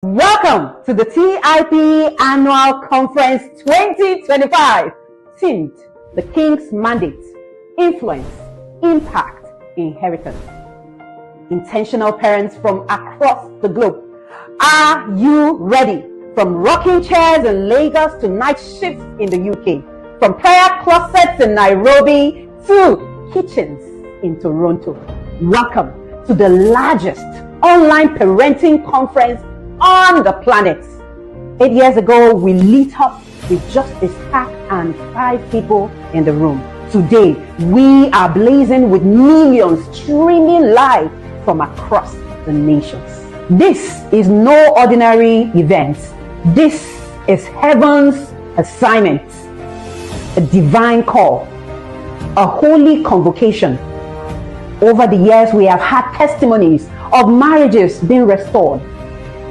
Welcome to the TIP Annual Conference 2025, themed The King's Mandate, Influence, Impact, Inheritance. Intentional parents from across the globe, are you ready? From rocking chairs in Lagos to night shifts in the UK, from prayer closets in Nairobi to kitchens in Toronto. Welcome to the largest online parenting conference on the planet. 8 years ago, we lit up with just a stack and 5 people in the room. Today, we are blazing with millions streaming live from across the nations. This is no ordinary event. This is heaven's assignment, a divine call, a holy convocation. Over the years, we have had testimonies of marriages being restored,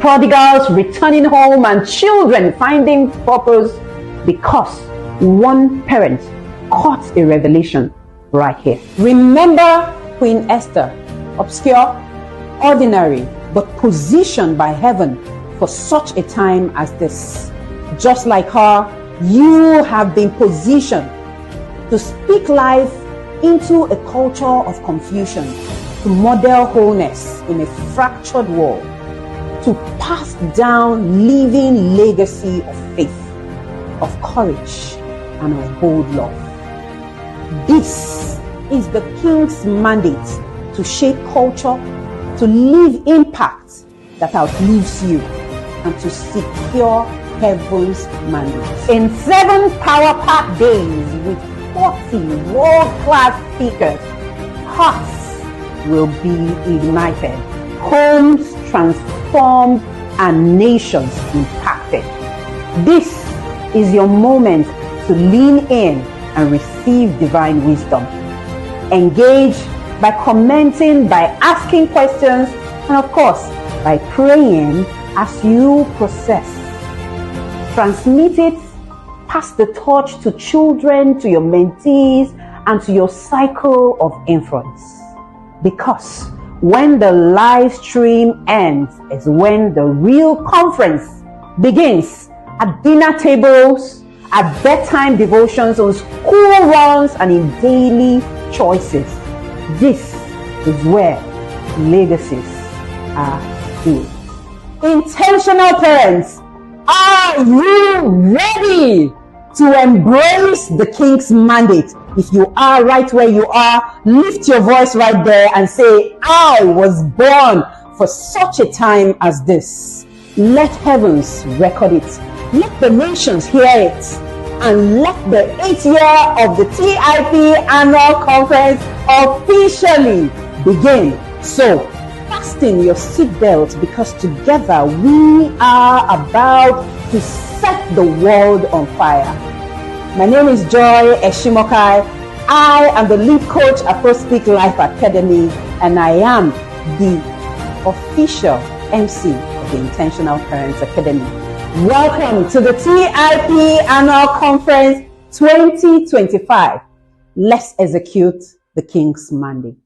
prodigals returning home, and children finding purpose because one parent caught a revelation right here. Remember Queen Esther, obscure, ordinary, but positioned by heaven for such a time as this. Just like her, you have been positioned to speak life into a culture of confusion, to model wholeness in a fractured world, to pass down living legacy of faith, of courage, and of bold love. This is the King's mandate to shape culture, to leave impact that outlives you, and to secure heaven's mandate. In 7 power-packed days with 40 world-class speakers, hearts will be ignited, homes transformed, and nations impacted. This is your moment to lean in and receive divine wisdom. Engage by commenting, by asking questions, and of course, by praying as you process. Transmit it, pass the torch to children, to your mentees, and to your cycle of influence. Because when the live stream ends is when the real conference begins, at dinner tables, at bedtime devotions, on school runs, and in daily choices. This is where legacies are built. Intentional parents, are you ready to embrace the King's mandate? If you are right where you are, lift your voice right there and say, I was born for such a time as this. Let heavens record it. Let the nations hear it. And let the 8th year of the TIP Annual Conference officially begin. So, fasten your seatbelt, because together we are about to set the world on fire. My name is Joy Eshimokai. I am the lead coach at Speak Life Academy, and I am the official MC of the Intentional Parents Academy. Welcome to the TIP Annual Conference 2025. Let's execute the King's mandate.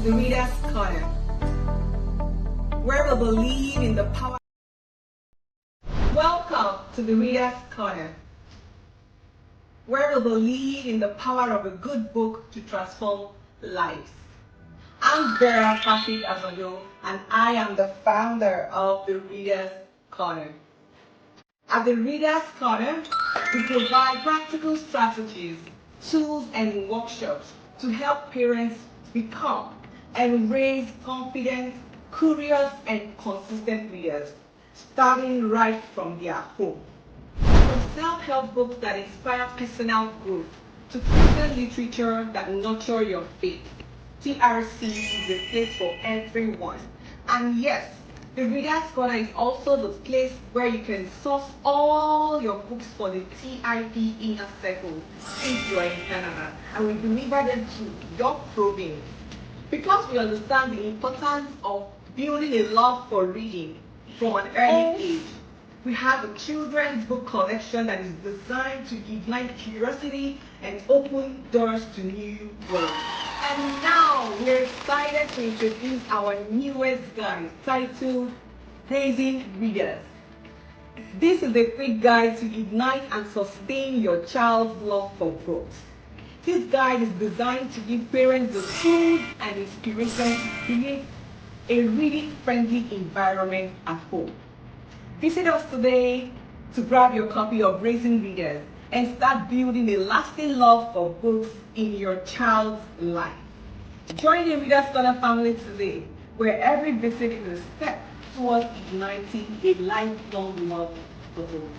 the Reader's Corner, where we believe in the power. Welcome to the Reader's Corner, where we believe in the power of a good book to transform lives. I'm Vera Patrick Azodo, and I am the founder of the Reader's Corner. At the Reader's Corner, we provide practical strategies, tools, and workshops to help parents become and raise confident, curious, and consistent readers, starting right from their home. From self-help books that inspire personal growth to Christian literature that nurture your faith, TRC is the place for everyone. And yes, the Reader's Corner is also the place where you can source all your books for the TIP Inner Circle since you are in Canada, and we deliver them to your province. Because we understand the importance of building a love for reading from an early age, we have a children's book collection that is designed to ignite curiosity and open doors to new worlds. And now we're excited to introduce our newest guide titled Praising Readers. This is a quick guide to ignite and sustain your child's love for books. This guide is designed to give parents the tools and inspiration to create a reading-friendly environment at home. Visit us today to grab your copy of Raising Readers and start building a lasting love for books in your child's life. Join the Reader's Corner family today, where every visit is a step towards igniting a lifelong love for books.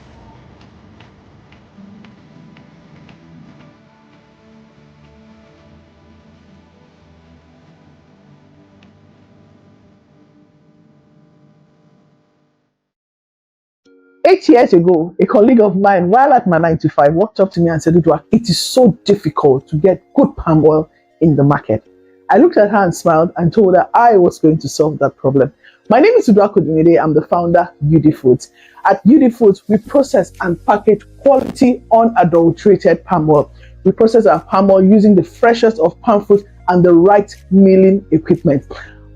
Eight years ago, a colleague of mine, while at my 9 to 5, walked up to me and said, "Udwa, it is so difficult to get good palm oil in the market." I looked at her and smiled and told her I was going to solve that problem. My name is Udy. I'm the founder, Udy Foods. At Udy Foods, we process and package quality, unadulterated palm oil. We process our palm oil using the freshest of palm fruit and the right milling equipment.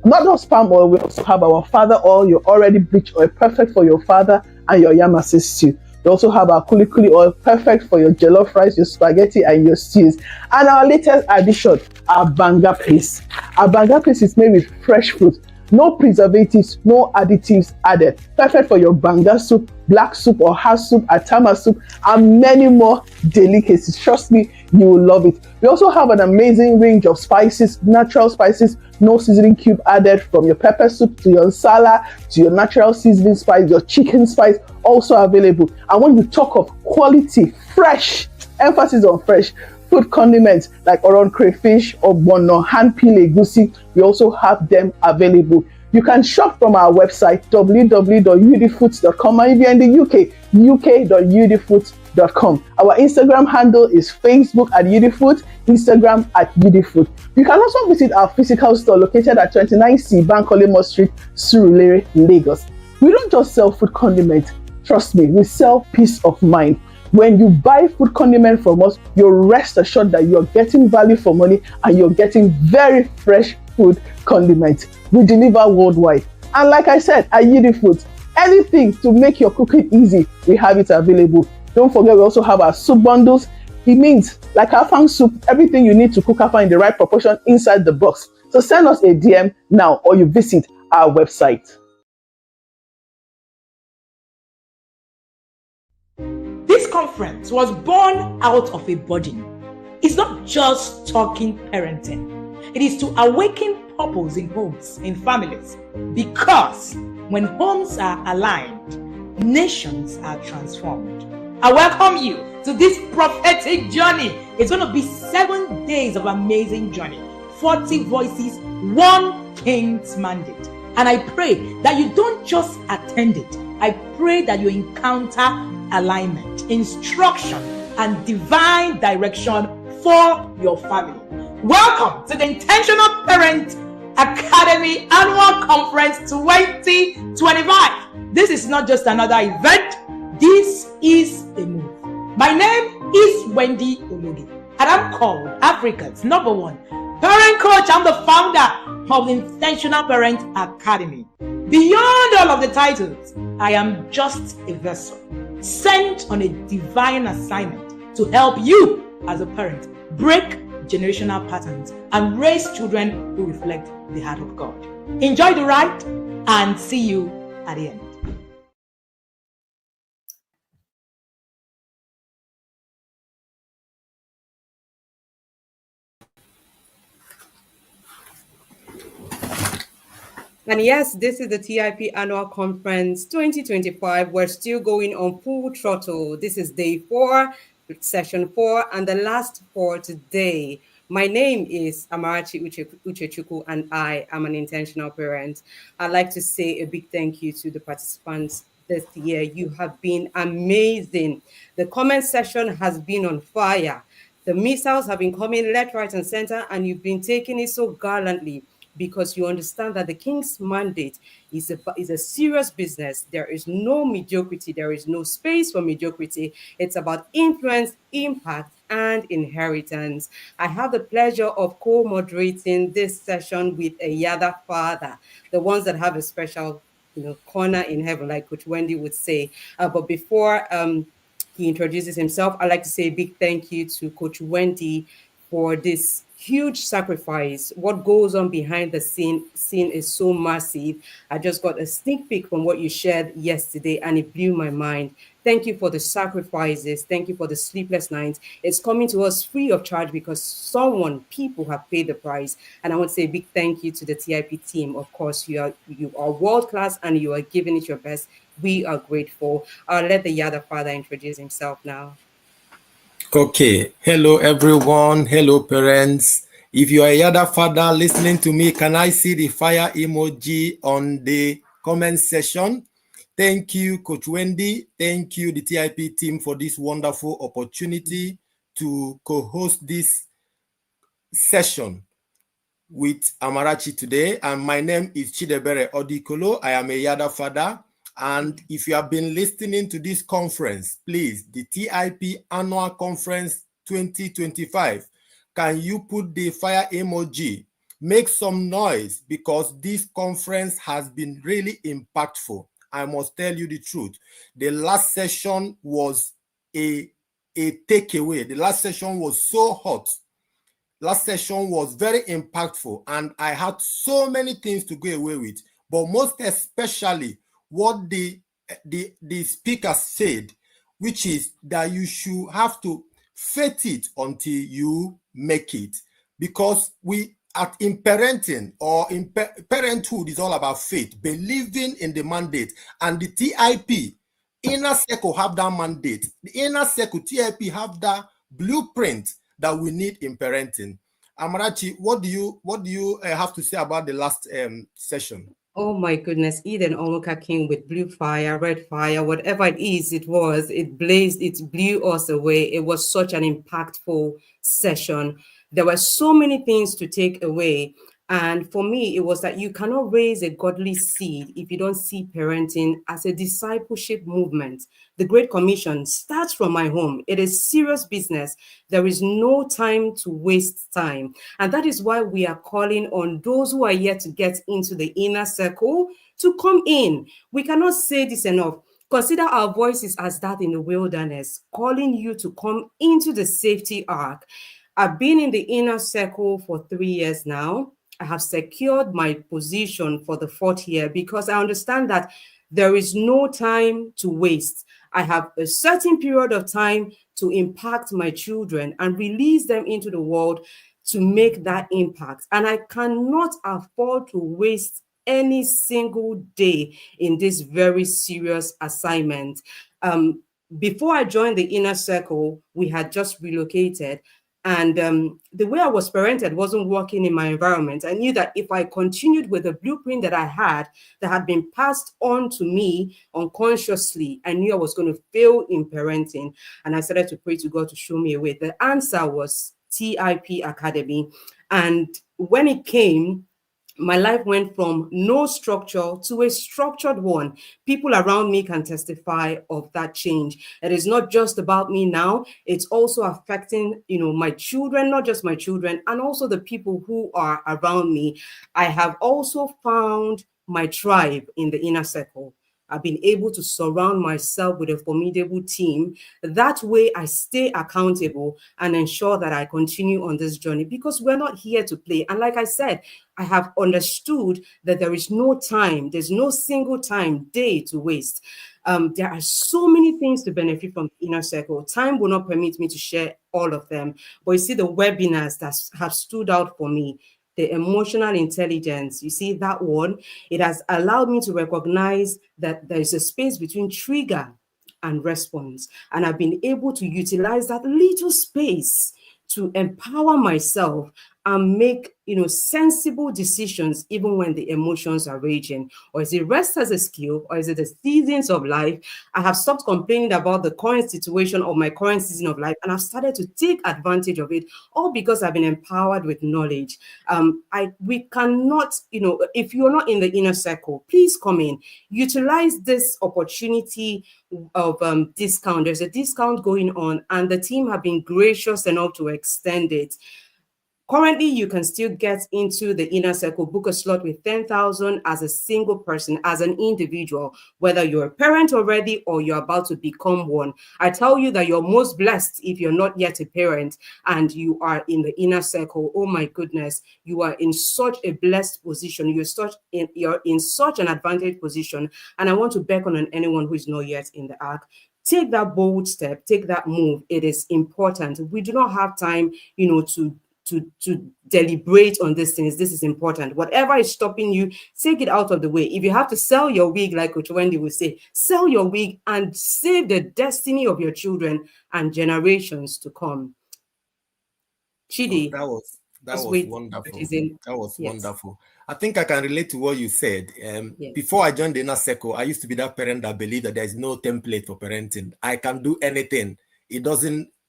Not just palm oil, we also have our father oil, your already bleached oil, perfect for your father and your yamase stew. We also have our kuli oil, perfect for your jollof rice, your spaghetti, and your stews. And our latest addition, our banga paste. Our banga paste is made with fresh fruit, no preservatives, no additives added. Perfect for your banga soup, black soup or house soup, atama soup, and many more delicacies. Trust me, you will love it. We also have an amazing range of spices, natural spices, no seasoning cube added, from your pepper soup to your nsala, to your natural seasoning spice, your chicken spice, also available. And when you talk of quality, fresh, emphasis on fresh, food condiments like oron crayfish or bono, hand peel egusi, we also have them available. You can shop from our website www.udyfoods.com, and if you're in the UK, uk.udyfoods.com. Our Instagram handle is Facebook at Udy Foods, Instagram at Udy Foods. You can also visit our physical store located at 29C Bankole Street, Surulere, Lagos. We don't just sell food condiments. Trust me, we sell peace of mind. When you buy food condiment from us, you're rest assured that you're getting value for money and you're getting very fresh food condiments. We deliver worldwide. And like I said, at Udy Foods, anything to make your cooking easy, we have it available. Don't forget, we also have our soup bundles. It means, like afang soup, everything you need to cook afang in the right proportion inside the box. So send us a DM now, or you visit our website. This conference was born out of a burden. It's not just talking parenting. It is to awaken purpose in homes, in families. Because when homes are aligned, nations are transformed. I welcome you to this prophetic journey. It's going to be 7 days of amazing journey. 40 voices, one king's mandate. And I pray that you don't just attend it. I pray that you encounter alignment, instruction, and divine direction for your family. Welcome to the Intentional Parent Academy Annual Conference 2025. This is not just another event. This is a move. My name is Wendy Ologi, and I'm called Africa's #1 parent coach. I'm the founder of the Intentional Parent Academy. Beyond all of the titles, I am just a vessel sent on a divine assignment to help you as a parent break generational patterns and raise children who reflect the heart of God. Enjoy the ride and see you at the end. And yes, this is the TIP Annual Conference 2025. We're still going on full throttle. This is day 4, session 4, and the last for today. My name is Amarachi Uchechukwu, and I am an intentional parent. I'd like to say a big thank you to the participants this year. You have been amazing. The comment section has been on fire. The missiles have been coming left, right, and center, and you've been taking it so gallantly, because you understand that the King's mandate is a serious business. There is no mediocrity. There is no space for mediocrity. It's about influence, impact, and inheritance. I have the pleasure of co-moderating this session with a Yada father, the ones that have a special corner in heaven, like Coach Wendy would say. But before he introduces himself, I'd like to say a big thank you to Coach Wendy for this huge sacrifice. What goes on behind the scene is so massive. I just got a sneak peek from what you shared yesterday, and it blew my mind. Thank you for the sacrifices. Thank you for the sleepless nights. It's coming to us free of charge because people have paid the price. And I want to say a big thank you to the TIP team. Of course, you are world class and you are giving it your best. We are grateful. I'll let the Yada father introduce himself now. Okay, hello everyone, hello parents. If you are a Yada father listening to me, can I see the fire emoji on the comment section? Thank you, Coach Wendy. Thank you, the TIP team, for this wonderful opportunity to co-host this session with Amarachi today. And my name is Chidebere Odikolo. I am a Yada father. And if you have been listening to this conference, please, the TIP Annual Conference 2025, can you put the fire emoji? Make some noise, because this conference has been really impactful. I must tell you the truth. The last session was a takeaway. The last session was so hot. Last session was very impactful, and I had so many things to go away with, but most especially what the speaker said, which is that you should have to faith it until you make it, because in parenting or in parenthood is all about faith, believing in the mandate, and the TIP inner circle have that mandate. The inner circle TIP have that blueprint that we need in parenting. Amarachi, what do you have to say about the last session? Oh my goodness, Eden Omoka came with blue fire, red fire, whatever it was, it blazed, it blew us away. It was such an impactful session. There were so many things to take away. And for me, it was that you cannot raise a godly seed if you don't see parenting as a discipleship movement. The Great Commission starts from my home. It is serious business. There is no time to waste time. And that is why we are calling on those who are yet to get into the inner circle to come in. We cannot say this enough. Consider our voices as that in the wilderness, calling you to come into the safety ark. I've been in the inner circle for 3 years now. I have secured my position for the 4th year because I understand that there is no time to waste. I have a certain period of time to impact my children and release them into the world to make that impact. And I cannot afford to waste any single day in this very serious assignment. Before I joined the inner circle, we had just relocated. And the way I was parented wasn't working in my environment. I knew that if I continued with the blueprint that I had, that had been passed on to me unconsciously, I knew I was going to fail in parenting. And I started to pray to God to show me a way. The answer was TIP Academy. And when it came, My life went from no structure to a structured one. People around me can testify of that change. It is not just about me now. It's also affecting, my children, not just my children, and also the people who are around me. I have also found my tribe in the inner circle. I've been able to surround myself with a formidable team. That way, I stay accountable and ensure that I continue on this journey, because we're not here to play. And like I said, I have understood that there is no time, there's no single time, day to waste. There are so many things to benefit from the inner circle. Time will not permit me to share all of them. But you see, the webinars that have stood out for me, the emotional intelligence, you see that one, it has allowed me to recognize that there is a space between trigger and response. And I've been able to utilize that little space to empower myself and make, sensible decisions even when the emotions are raging. Or is it rest as a skill, or is it the seasons of life? I have stopped complaining about the current situation or my current season of life, and I've started to take advantage of it, all because I've been empowered with knowledge. We cannot, if you're not in the inner circle, please come in, utilize this opportunity of discount. There's a discount going on, and the team have been gracious enough to extend it. Currently, you can still get into the inner circle, book a slot with 10,000 as a single person, as an individual, whether you're a parent already or you're about to become one. I tell you that you're most blessed if you're not yet a parent and you are in the inner circle. Oh my goodness, you are in such a blessed position. You're in such an advantaged position. And I want to beckon on anyone who is not yet in the ark. Take that bold step, take that move. It is important. We do not have time, to deliberate on these things. This is important. Whatever is stopping you, take it out of the way. If you have to sell your wig, like Coach Wendy would say, sell your wig and save the destiny of your children and generations to come. Chidi. That was wonderful. That was wonderful. I think I can relate to what you said. Yes. Before I joined the inner circle, I used to be that parent that believed that there is no template for parenting. I can do anything.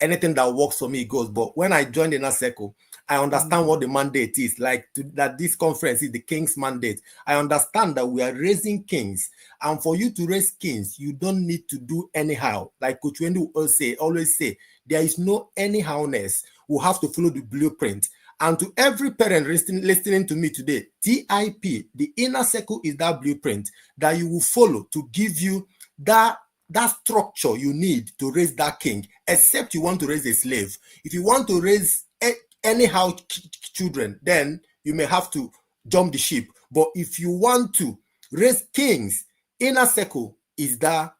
Anything that works for me goes. But when I joined the inner circle, I understand what the mandate is, that this conference is the king's mandate. I understand that we are raising kings. And for you to raise kings, you don't need to do anyhow. Like Coach Wendy always say, there is no anyhowness. We have to follow the blueprint. And to every parent listening to me today, TIP, the inner circle, is that blueprint that you will follow to give you that structure you need to raise that king, except you want to raise a slave. If you want to raise anyhow children, then you may have to jump the ship. But if you want to raise kings, inner circle is that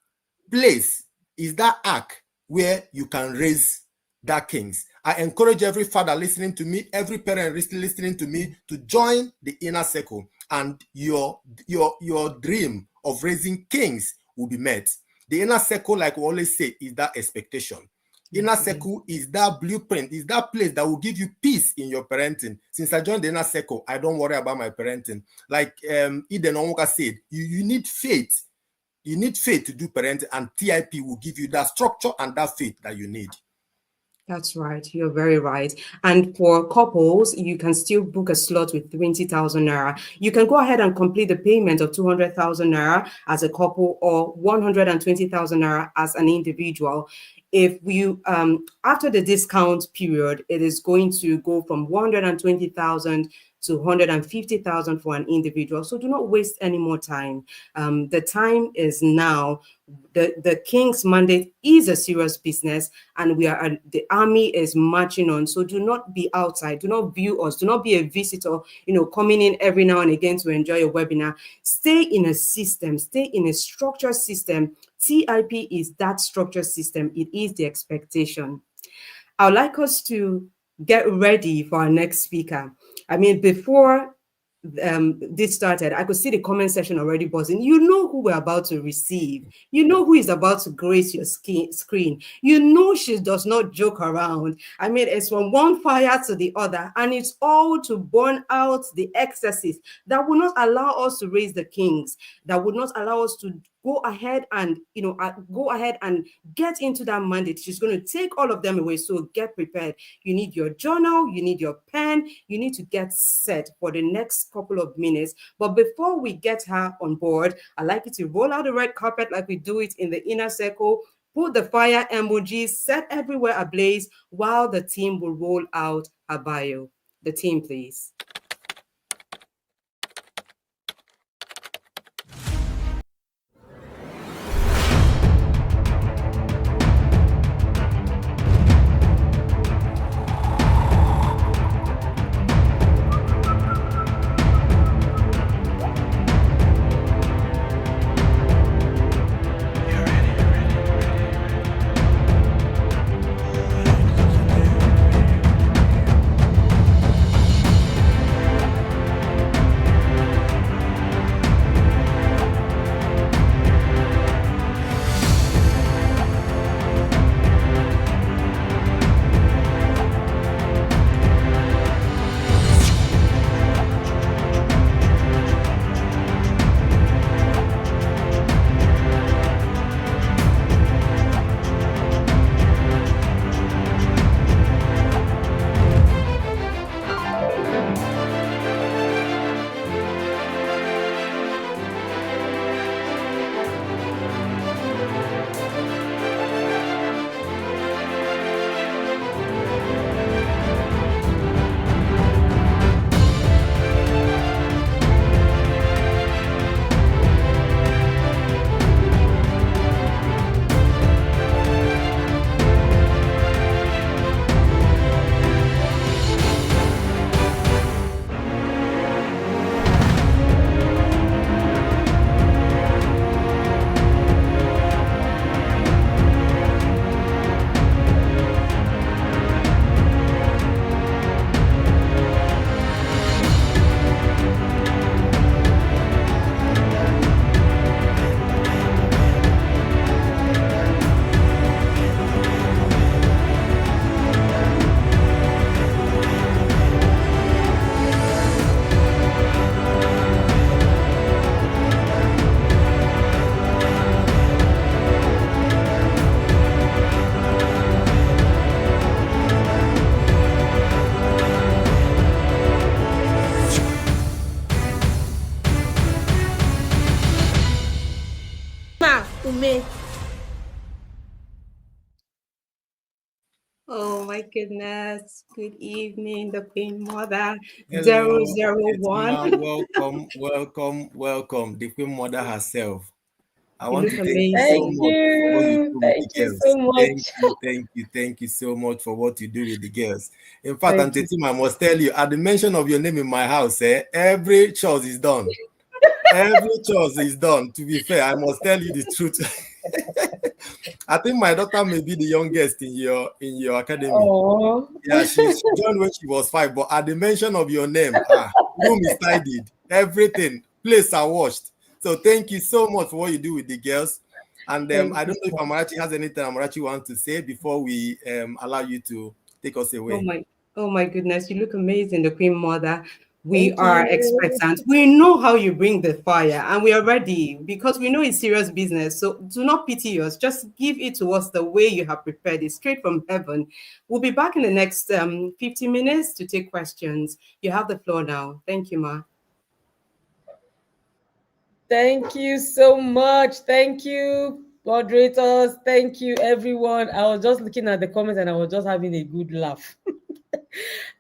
place, is that ark where you can raise that kings. I encourage every father listening to me, every parent listening to me, to join the inner circle, and your dream of raising kings will be met. The inner circle, like we always say, is that expectation. Inner circle is that blueprint, is that place that will give you peace in your parenting. Since I joined the inner circle, I don't worry about my parenting. Like Eden Onwuka said, you need faith. You need faith to do parenting, and TIP will give you that structure and that faith that you need. That's right. You're very right. And for couples, you can still book a slot with 20,000 naira. You can go ahead and complete the payment of 200,000 naira as a couple, or 120,000 naira as an individual. If you, after the discount period, it is going to go from 120,000 to 150,000 for an individual. So do not waste any more time. The time is now. The king's mandate is a serious business, and the army is marching on. So do not be outside. Do not view us. Do not be a visitor, coming in every now and again to enjoy a webinar. Stay in a system. Stay in a structured system. TIP is that structured system. It is the expectation. I would like us to get ready for our next speaker. I mean, before this started, I could see the comment section already buzzing. You know who we're about to receive. You know who is about to grace your screen. You know she does not joke around. I mean, it's from one fire to the other, and it's all to burn out the excesses that will not allow us to raise the kings, that would not allow us to go ahead and get into that mandate. She's going to take all of them away. So get prepared. You need your journal, you need your pen, you need to get set for the next couple of minutes. But before we get her on board, I'd like you to roll out the red carpet like we do it in the inner circle. Put the fire emojis, set everywhere ablaze while the team will roll out her bio. The team, please. Oh my goodness. Good evening, the Queen Mother. Hello, 001. welcome. The Queen Mother herself. I You want look to thank you so amazing. much for what you do with Thank the you girls. so much. Thank you so much for what you do with the girls. In fact, Auntie Tim, I must tell you, at the mention of your name in my house, every chores is done. Every chores is done. To be fair, I must tell you the truth. I think my daughter may be the youngest in your academy. Oh, Yeah, she joined when she was 5, but at the mention of your name, room is tidied, everything, places are washed. So thank you so much for what you do with the girls. And I don't know if Amarachi has anything Amarachi wants to say before we allow you to take us away. Oh my goodness, you look amazing, the Queen Mother. We thank are you. expectant. We know how you bring the fire, and we are ready because we know it's serious business. So do not pity us. Just give it to us the way you have prepared it, straight from heaven. We'll be back in the next 50 minutes to take questions. You have the floor now. Thank you, Ma. Thank you so much. Thank you, moderators. Thank you, everyone. I was just looking at the comments and I was just having a good laugh.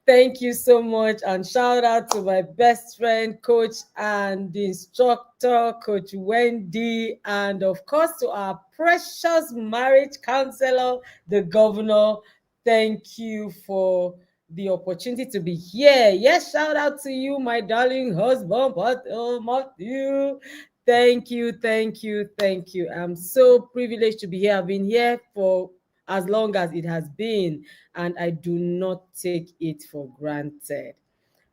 Thank you so much. And shout out to my best friend, coach and instructor, Coach Wendy. And of course, to our precious marriage counselor, the governor. Thank you for the opportunity to be here. Yes, shout out to you, my darling husband, Matthew. Thank you, thank you, thank you. I'm so privileged to be here. I've been here for as long as it has been, and I do not take it for granted.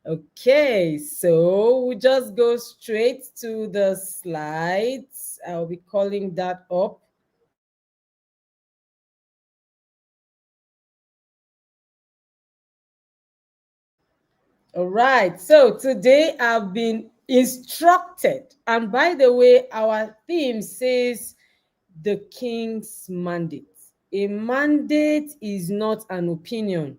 Okay, so we just go straight to the slides. I'll be calling that up. All right, so today I've been instructed. And by the way, our theme says the king's mandate. A mandate is not an opinion.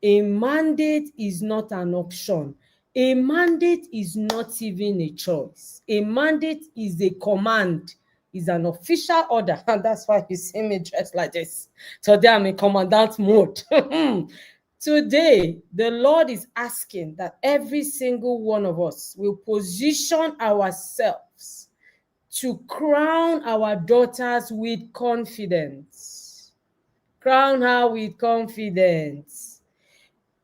A mandate is not an option. A mandate is not even a choice. A mandate is a command, is an official order. And that's why you see me dressed like this. Today I'm in commandant mode. Today, the Lord is asking that every single one of us will position ourselves to crown our daughters with confidence. Crown her with confidence.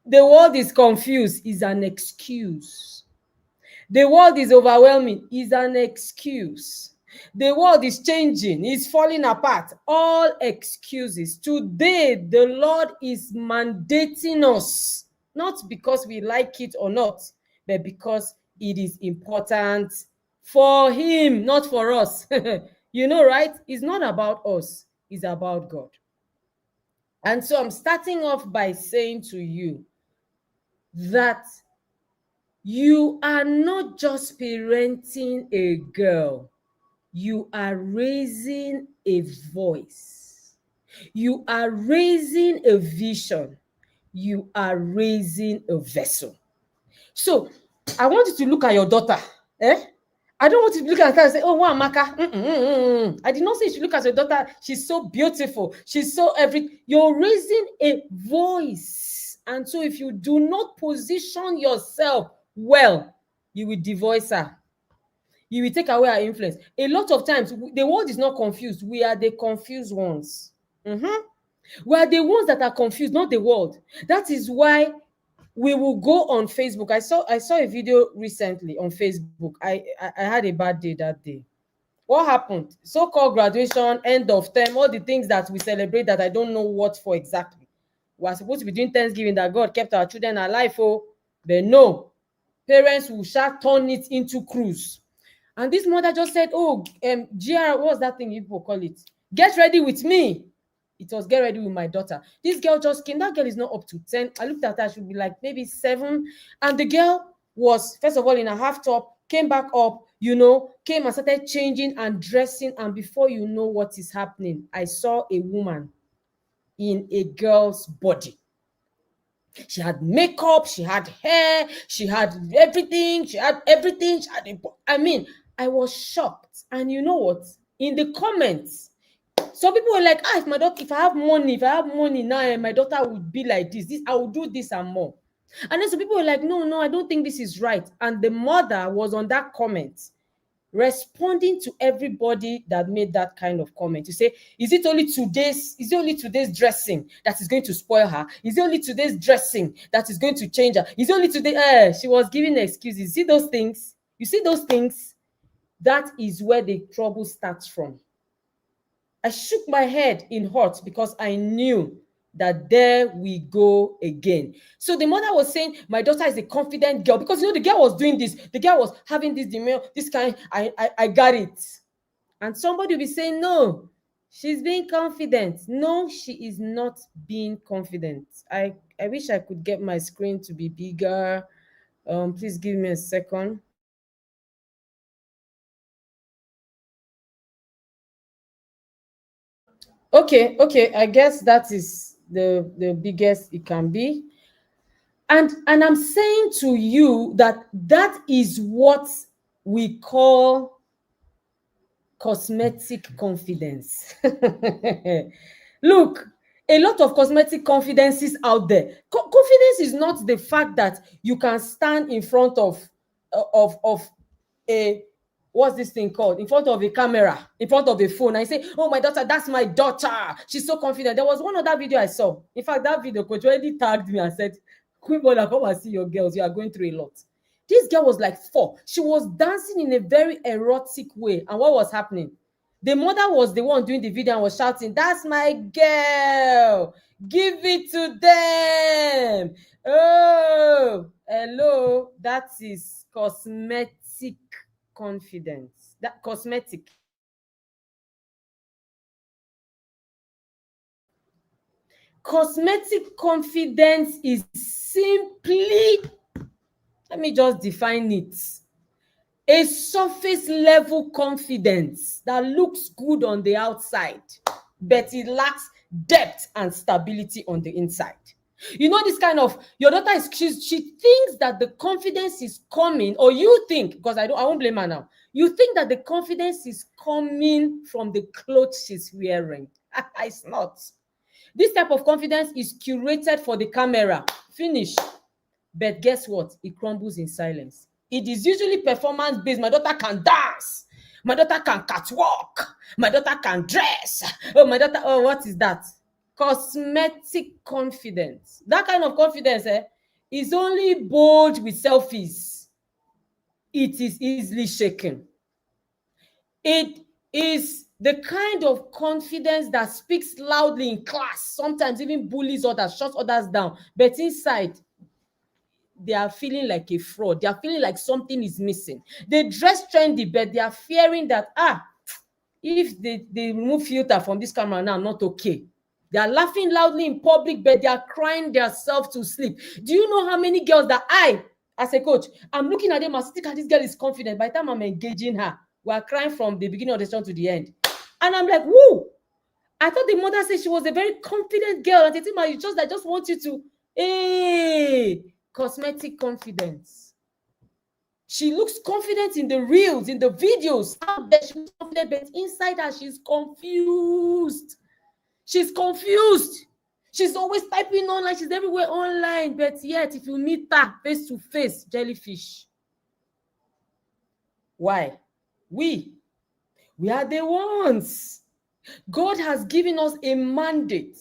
The world is confused, is an excuse. The world is overwhelming, is an excuse. The world is changing, is falling apart, all excuses. Today, the Lord is mandating us, not because we like it or not, but because it is important for Him, not for us. You know, right? It's not about us, it's about God. And so I'm starting off by saying to you that you are not just parenting a girl, you are raising a voice. You are raising a vision. You are raising a vessel. So I want you to look at your daughter. I don't want you to look at her and say, oh, wow, Amaka. I did not say you should look at your daughter. She's so beautiful. She's so everything. You're raising a voice. And so if you do not position yourself well, you will divorce her. You will take away her influence. A lot of times, the world is not confused. We are the confused ones. We are the ones that are confused, not the world. That is why we will go on Facebook. I saw a video recently on Facebook. I had a bad day that day. What happened? So-called graduation, end of term, all the things that we celebrate that I don't know what for exactly. We are supposed to be doing Thanksgiving that God kept our children alive, but no. Parents will turn it into cruise. And this mother just said, oh, GR, what's that thing you people call it? Get ready with me. It was get ready with my daughter. This girl just came. That girl is not up to 10. I looked at her, she would be like maybe 7. And the girl was, first of all, in a half top, came back up, came and started changing and dressing. And before you know what is happening, I saw a woman in a girl's body. She had makeup, she had hair, she had everything, I mean, I was shocked. And you know what? In the comments, some people were like, if I have money now, my daughter would be like this, I will do this and more. And then some people were like, no, I don't think this is right. And the mother was on that comment, responding to everybody that made that kind of comment. You say, is it only today's dressing that is going to spoil her? Is it only today's dressing that is going to change her? Is it only today? She was giving excuses. You see those things? That is where the trouble starts from. I shook my head in hurt because I knew that there we go again. So the mother was saying, my daughter is a confident girl, because the girl was doing this, the girl was having this demeanor, this kind, I got it. And somebody will be saying, no, she's being confident. No, she is not being confident. I wish I could get my screen to be bigger. Please give me a second. Okay, I guess that is the biggest it can be. And I'm saying to you that is what we call cosmetic confidence. Look, a lot of cosmetic confidences out there. Confidence is not the fact that you can stand in front of a, what's this thing called, in front of a camera, in front of a phone, and say, oh, my daughter, that's my daughter, she's so confident. There was one other video I saw. In fact, that video coach already tagged me and said, quick mother, come and see your girls, you are going through a lot. This girl was like 4. She was dancing in a very erotic way. And what was happening? The mother was the one doing the video and was shouting, that's my girl, give it to them. Oh, hello, that is cosmetic confidence. That cosmetic confidence is simply, let me just define it, A surface level confidence that looks good on the outside, but it lacks depth and stability on the inside. You know, this kind of, your daughter is, she thinks that the confidence is coming, or you think, because I won't blame her now. You think that the confidence is coming from the clothes she's wearing. It's not. This type of confidence is curated for the camera. Finish. But guess what? It crumbles in silence. It is usually performance-based. My daughter can dance. My daughter can catwalk. My daughter can dress. Oh, my daughter, oh, what is that? Cosmetic confidence. That kind of confidence is only bold with selfies. It is easily shaken. It is the kind of confidence that speaks loudly in class, sometimes even bullies others, shuts others down, but inside, they are feeling like a fraud. They are feeling like something is missing. They dress trendy, but they are fearing that, if they remove filter from this camera now, I'm not okay. They are laughing loudly in public, but they are crying themselves to sleep. Do you know how many girls that I, as a coach, I'm looking at them and thinking, this girl is confident. By the time I'm engaging her, we are crying from the beginning of the session to the end. And I'm like, woo! I thought the mother said she was a very confident girl. And I just want you to, hey, cosmetic confidence. She looks confident in the reels, in the videos. Out there, she looks confident, but inside her, she's confused. She's confused. She's always typing online. She's everywhere online. But yet, if you meet her face to face, jellyfish. Why? We are the ones. God has given us a mandate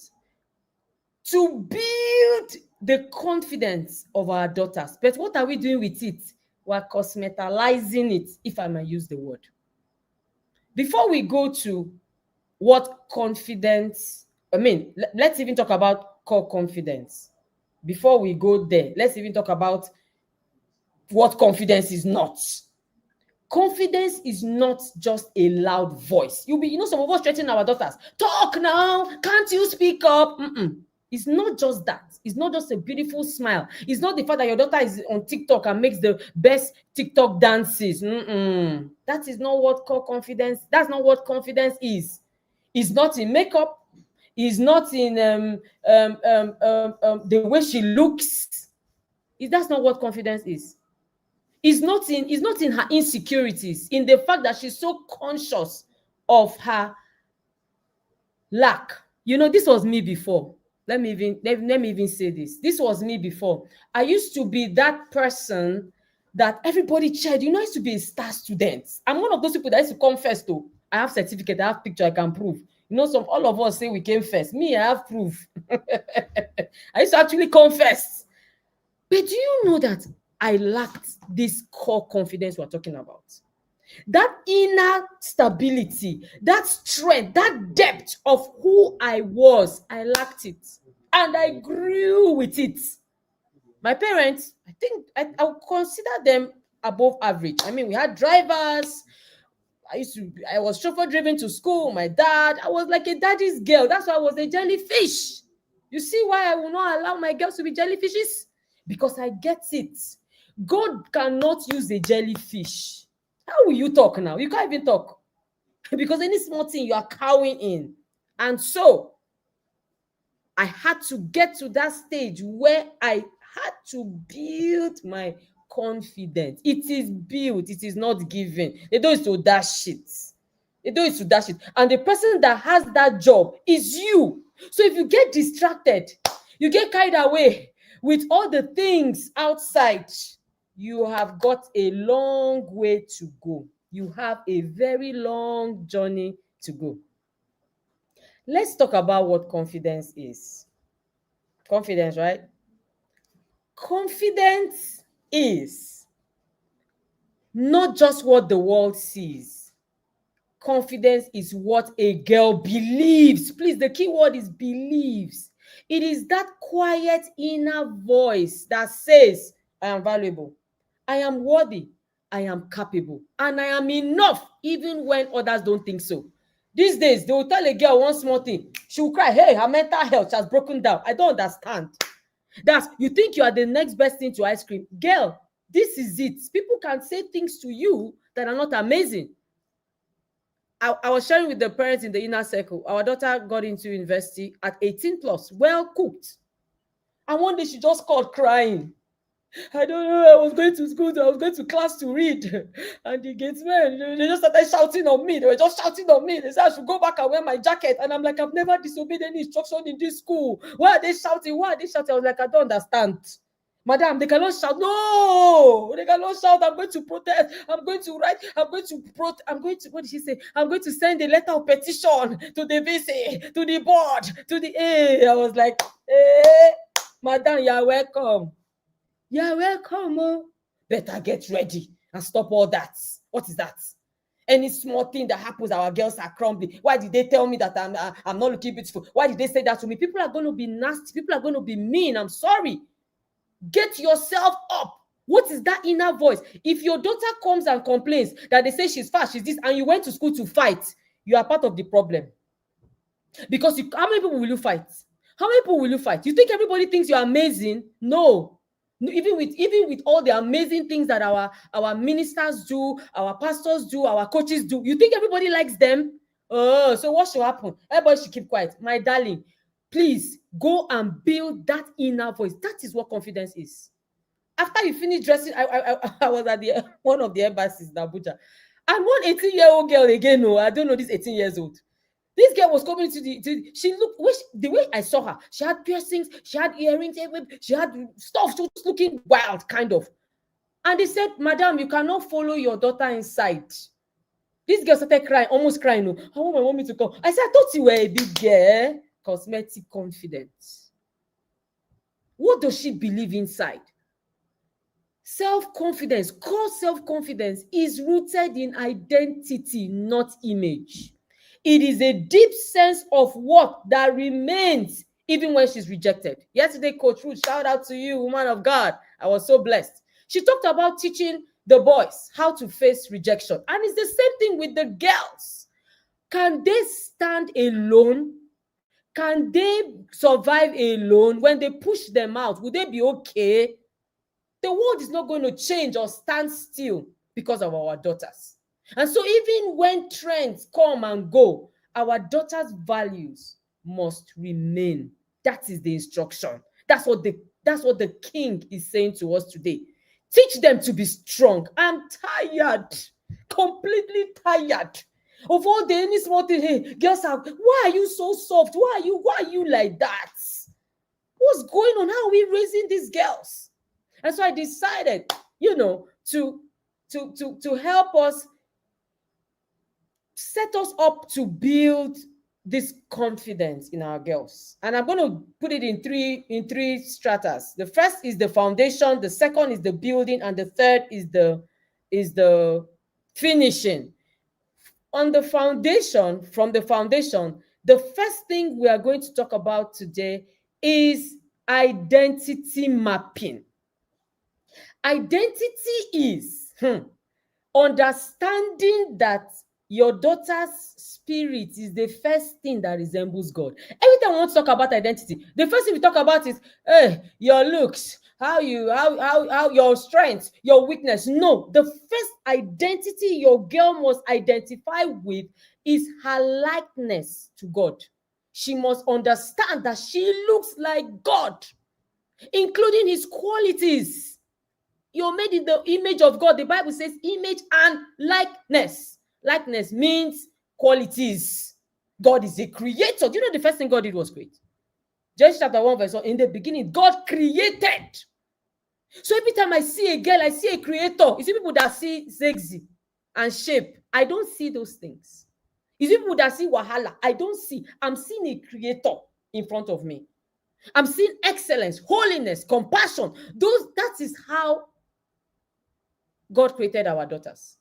to build the confidence of our daughters. But what are we doing with it? We're cosmetalizing it, if I may use the word. Before we go to what confidence, let's even talk about core confidence. Before we go there, let's even talk about what confidence is not. Confidence is not just a loud voice. Some of us threaten our daughters. Talk now. Can't you speak up? It's not just that. It's not just a beautiful smile. It's not the fact that your daughter is on TikTok and makes the best TikTok dances. That is not what core confidence. That's not what confidence is. It's not in makeup. It's not in the way she looks. That's not what confidence is. It's not in her insecurities, in the fact that she's so conscious of her lack. This was me before. Let me even say this. This was me before. I used to be that person that everybody cheered. I used to be a star student. I'm one of those people that used to come first though. I have certificate, I have picture, I can prove. All of us say we came first. Me, I have proof. I used to actually come first. But do you know that I lacked this core confidence we're talking about? That inner stability, that strength, that depth of who I was, I lacked it. And I grew with it. My parents, I think I would consider them above average. We had drivers. I was chauffeur driven to school. My dad, I was like a daddy's girl. That's why I was a jellyfish. You see why I will not allow my girls to be jellyfishes? Because I get it. God cannot use a jellyfish. How will you talk now? You can't even talk. Because any small thing you are cowing in. And so, I had to get to that stage where I had to build my confidence. It is built. It is not given. They do it to dash it. They do it to dash it. And the person that has that job is you. So if you get distracted, you get carried away with all the things outside, you have got a long way to go. You have a very long journey to go. Let's talk about what confidence is. Confidence, right? Confidence is not just what the world sees. Confidence is what a girl believes. Please, the key word is believes. It is that quiet inner voice that says, I am valuable, I am worthy, I am capable, and I am enough, even when others don't think so. These days, they will tell a girl one small thing. She will cry, hey, her mental health has broken down. I don't understand. You think you are the next best thing to ice cream. Girl, this is it. People can say things to you that are not amazing. I was sharing with the parents in the inner circle. Our daughter got into university at 18 plus, well cooked. And one day she just called crying. I don't know, I was going to school, I was going to class to read. And the gatesmen, they just started shouting on me. They were just shouting on me. They said I should go back and wear my jacket. And I'm like, I've never disobeyed any instruction in this school. Why are they shouting? Why are they shouting? I was like, I don't understand. Madam, they cannot shout. No, they cannot shout. I'm going to protest. I'm going to write. What did she say? I'm going to send a letter of petition to the VC, to the board, to the A. I was like, madam, you're welcome. You're welcome. Oh. Better get ready and stop all that. What is that? Any small thing that happens, our girls are crumbling. Why did they tell me that I'm not looking beautiful? Why did they say that to me? People are going to be nasty. People are going to be mean. I'm sorry. Get yourself up. What is that inner voice? If your daughter comes and complains that they say she's fat, she's this, and you went to school to fight, you are part of the problem. Because how many people will you fight? How many people will you fight? You think everybody thinks you're amazing? No. Even with all the amazing things that our ministers do, our pastors do, our coaches do, you think everybody likes them? Oh, so what should happen? Everybody should keep quiet. My darling, please go and build that inner voice. That is what confidence is. After you finish dressing, I was at one of the embassies in Abuja, and one 18-year-old girl again. No, I don't know this 18 years old. This girl was coming she looked, the way I saw her, she had piercings, she had earrings, she had stuff. She was looking wild, kind of. And they said, Madam, you cannot follow your daughter inside. This girl started crying, almost crying. No, I want my mommy to come. I said, I thought you were a big girl. Cosmetic confidence. What does she believe inside? Self-confidence, core self-confidence is rooted in identity, not image. It is a deep sense of what that remains even when she's rejected. Yesterday, Coach Ruth, shout out to you, woman of God. I was so blessed. She talked about teaching the boys how to face rejection. And it's the same thing with the girls. Can they stand alone? Can they survive alone? When they push them out, will they be okay? The world is not going to change or stand still because of our daughters. And so even when trends come and go, our daughters' values must remain. That is the instruction. That's what the King is saying to us today. Teach them to be strong. I'm tired, completely tired of all the any small thing. Hey, girls, why are you so soft? Why are you like that? What's going on? How are we raising these girls? And so I decided, to help us, set us up to build this confidence in our girls. And I'm going to put it in three stratas. The first is the foundation, the second is the building, and the third is the finishing. On the foundation, from the foundation, the first thing we are going to talk about today is identity mapping. Identity is understanding that your daughter's spirit is the first thing that resembles God. Every time we want to talk about identity, the first thing we talk about is your looks, how your strength, your weakness. No, the first identity your girl must identify with is her likeness to God. She must understand that she looks like God, including his qualities. You're made in the image of God. The Bible says image and likeness. Likeness means qualities. God is a creator. Do you know the first thing God did was create? Genesis chapter 1 verse 1. In the beginning, God created. So every time I see a girl, I see a creator. You see people that see sexy and shape. I don't see those things. You see people that see wahala. I don't see. I'm seeing a creator in front of me. I'm seeing excellence, holiness, compassion. That is how God created our daughters.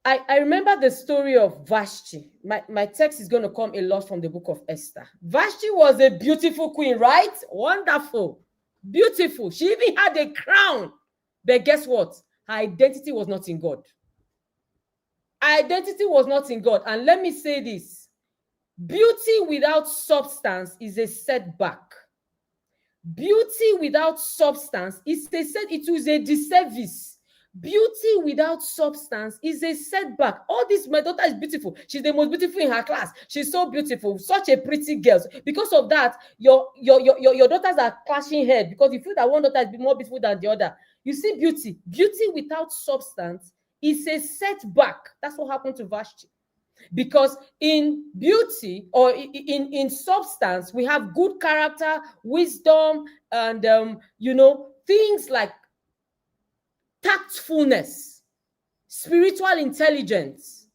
I remember the story of Vashti. My text is going to come a lot from the book of Esther. Vashti was a beautiful queen, right? Wonderful. Beautiful. She even had a crown. But guess what? Her identity was not in God. Her identity was not in God. And let me say this. Beauty without substance is a setback. Beauty without substance is it is a disservice. Beauty without substance is a setback. All this, my daughter is beautiful. She's the most beautiful in her class. She's so beautiful, such a pretty girl. Because of that, your daughters are clashing head because you feel that one daughter is more beautiful than the other. You see, beauty without substance is a setback. That's what happened to Vashti. Because in beauty or in substance, we have good character, wisdom, and things like tactfulness, spiritual intelligence.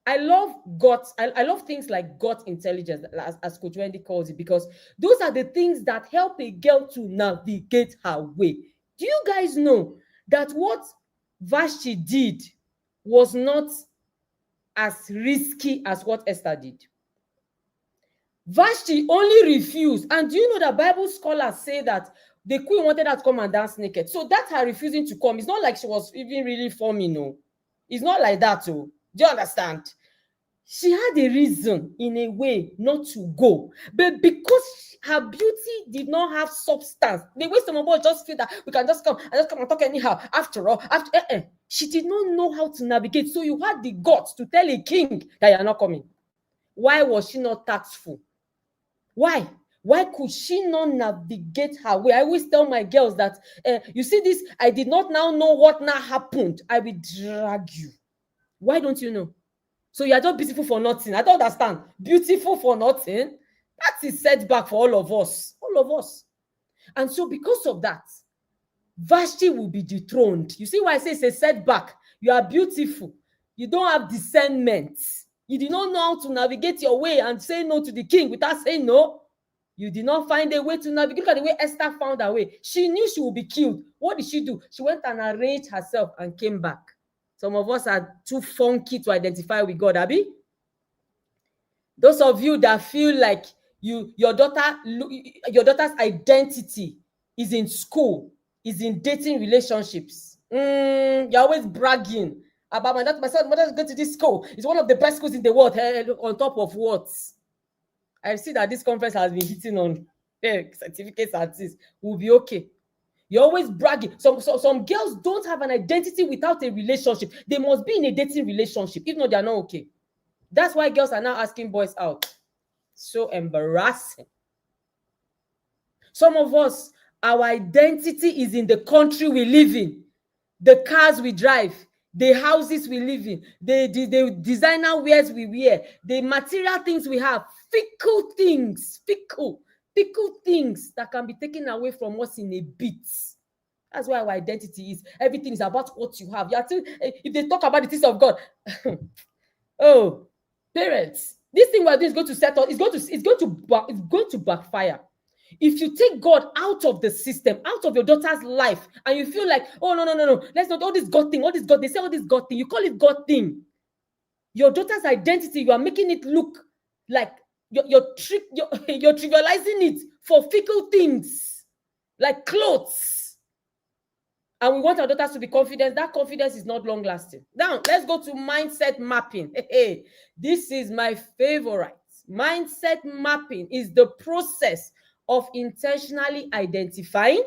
I love gut. I love things like gut intelligence, as Coach Wendy calls it, because those are the things that help a girl to navigate her way. Do you guys know that what Vashti did was not as risky as what Esther did? Vashti only refused. And do you know that Bible scholars say that the queen wanted her to come and dance naked? So that's her refusing to come. It's not like she was even really forming, no. It's not like that, oh. Do you understand? She had a reason, in a way, not to go. But because her beauty did not have substance, the way some of us just feel that we can just come and talk anyhow. After all, she did not know how to navigate. So you had the guts to tell a king that you're not coming. Why was she not tactful? Why? Why could she not navigate her way? I always tell my girls that, you see this, I did not now know what now happened. I will drag you. Why don't you know? So you are just beautiful for nothing. I don't understand. Beautiful for nothing? That's a setback for all of us. All of us. And so because of that, Vashti will be dethroned. You see why I say it's a setback? You are beautiful. You don't have discernment. You did not know how to navigate your way and say no to the king without saying no. You did not find a way to navigate. Look at the way Esther found her way. She knew she would be killed. What did she do? She went and arranged herself and came back. Some of us are too funky to identify with God, Abby. Those of you that feel like your daughter's identity is in school, is in dating relationships. You're always bragging about my daughter. My son, mother go to this school. It's one of the best schools in the world. On top of what? I see that this conference has been hitting on certificates and this. We'll be okay. You're always bragging. Some girls don't have an identity without a relationship. They must be in a dating relationship. If not, they're not okay. That's why girls are now asking boys out. So embarrassing. Some of us, our identity is in the country we live in, the cars we drive, the houses we live in, the designer wears we wear, the material things we have, fickle things that can be taken away from us in a bit. That's why our identity is. Everything is about what you have. If they talk about the things of God, oh, parents, this thing we're doing is going to settle. It's going to backfire. If you take God out of the system, out of your daughter's life, and you feel like, oh no, let's not all this God thing, all this God. They say all this God thing. You call it God thing. Your daughter's identity, you are making it look like you're trivializing it for fickle things like clothes. And we want our daughters to be confident. That confidence is not long lasting. Now, let's go to mindset mapping. This is my favorite. Mindset mapping is the process of intentionally identifying,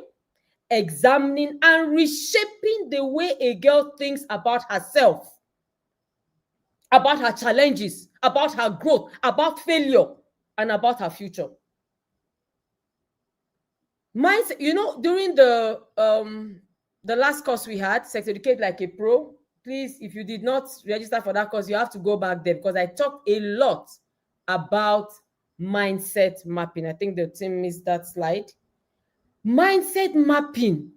examining, and reshaping the way a girl thinks about herself, about her challenges, about her growth, about failure, and about her future. Mindset, during the last course we had, Sex Educate Like a Pro, please, if you did not register for that course, you have to go back there because I talked a lot about mindset mapping. I think the team missed that slide. Mindset mapping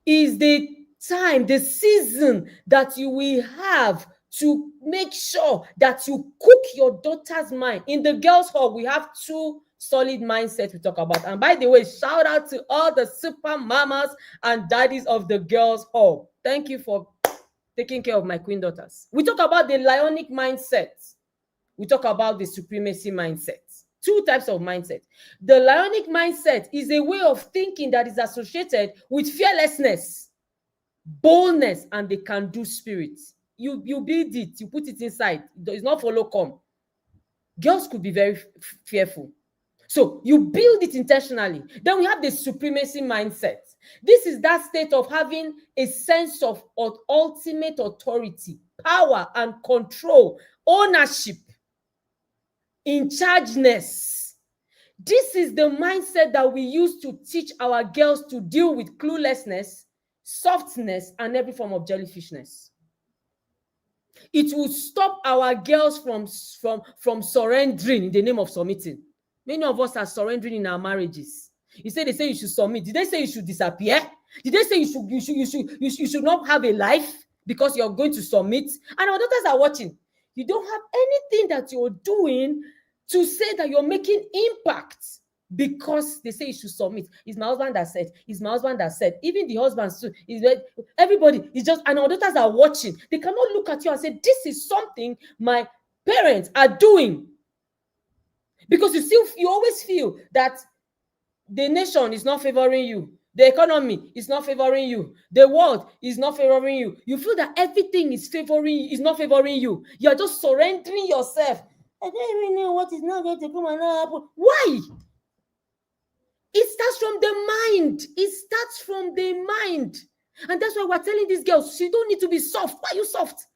is the time, the season that you will have to make sure that you cook your daughter's mind. In the girls' hall, we have 2 solid mindsets we talk about. And by the way, shout out to all the super mamas and daddies of the girls' hall. Thank you for taking care of my queen daughters. We talk about the Lionic mindset. We talk about the supremacy mindset. 2 types of mindset. The Lionic mindset is a way of thinking that is associated with fearlessness, boldness, and the can-do spirit. You build it, you put it inside. It's not follow come. Girls could be very fearful. So you build it intentionally. Then we have the supremacy mindset. This is that state of having a sense of ultimate authority, power and control, ownership, in chargeness. This is the mindset that we use to teach our girls to deal with cluelessness, softness, and every form of jellyfishness. It will stop our girls from surrendering in the name of submitting. Many of us are surrendering in our marriages. They say you should submit. Did they say you should disappear? Did they say you should not have a life because you're going to submit? And our daughters are watching. You don't have anything that you're doing to say that you're making impact because they say you should submit. It's my husband that said. It's my husband that said. Even the husbands too. Everybody is just, and our daughters are watching. They cannot look at you and say, this is something my parents are doing. Because you always feel that the nation is not favoring you. The economy is not favoring you. The world is not favoring you. You feel that everything is not favoring you. You're just surrendering yourself. I don't even know what is not going to come and happen. Why? It starts from the mind. It starts from the mind. And that's why we're telling these girls, she don't need to be soft. Why are you soft?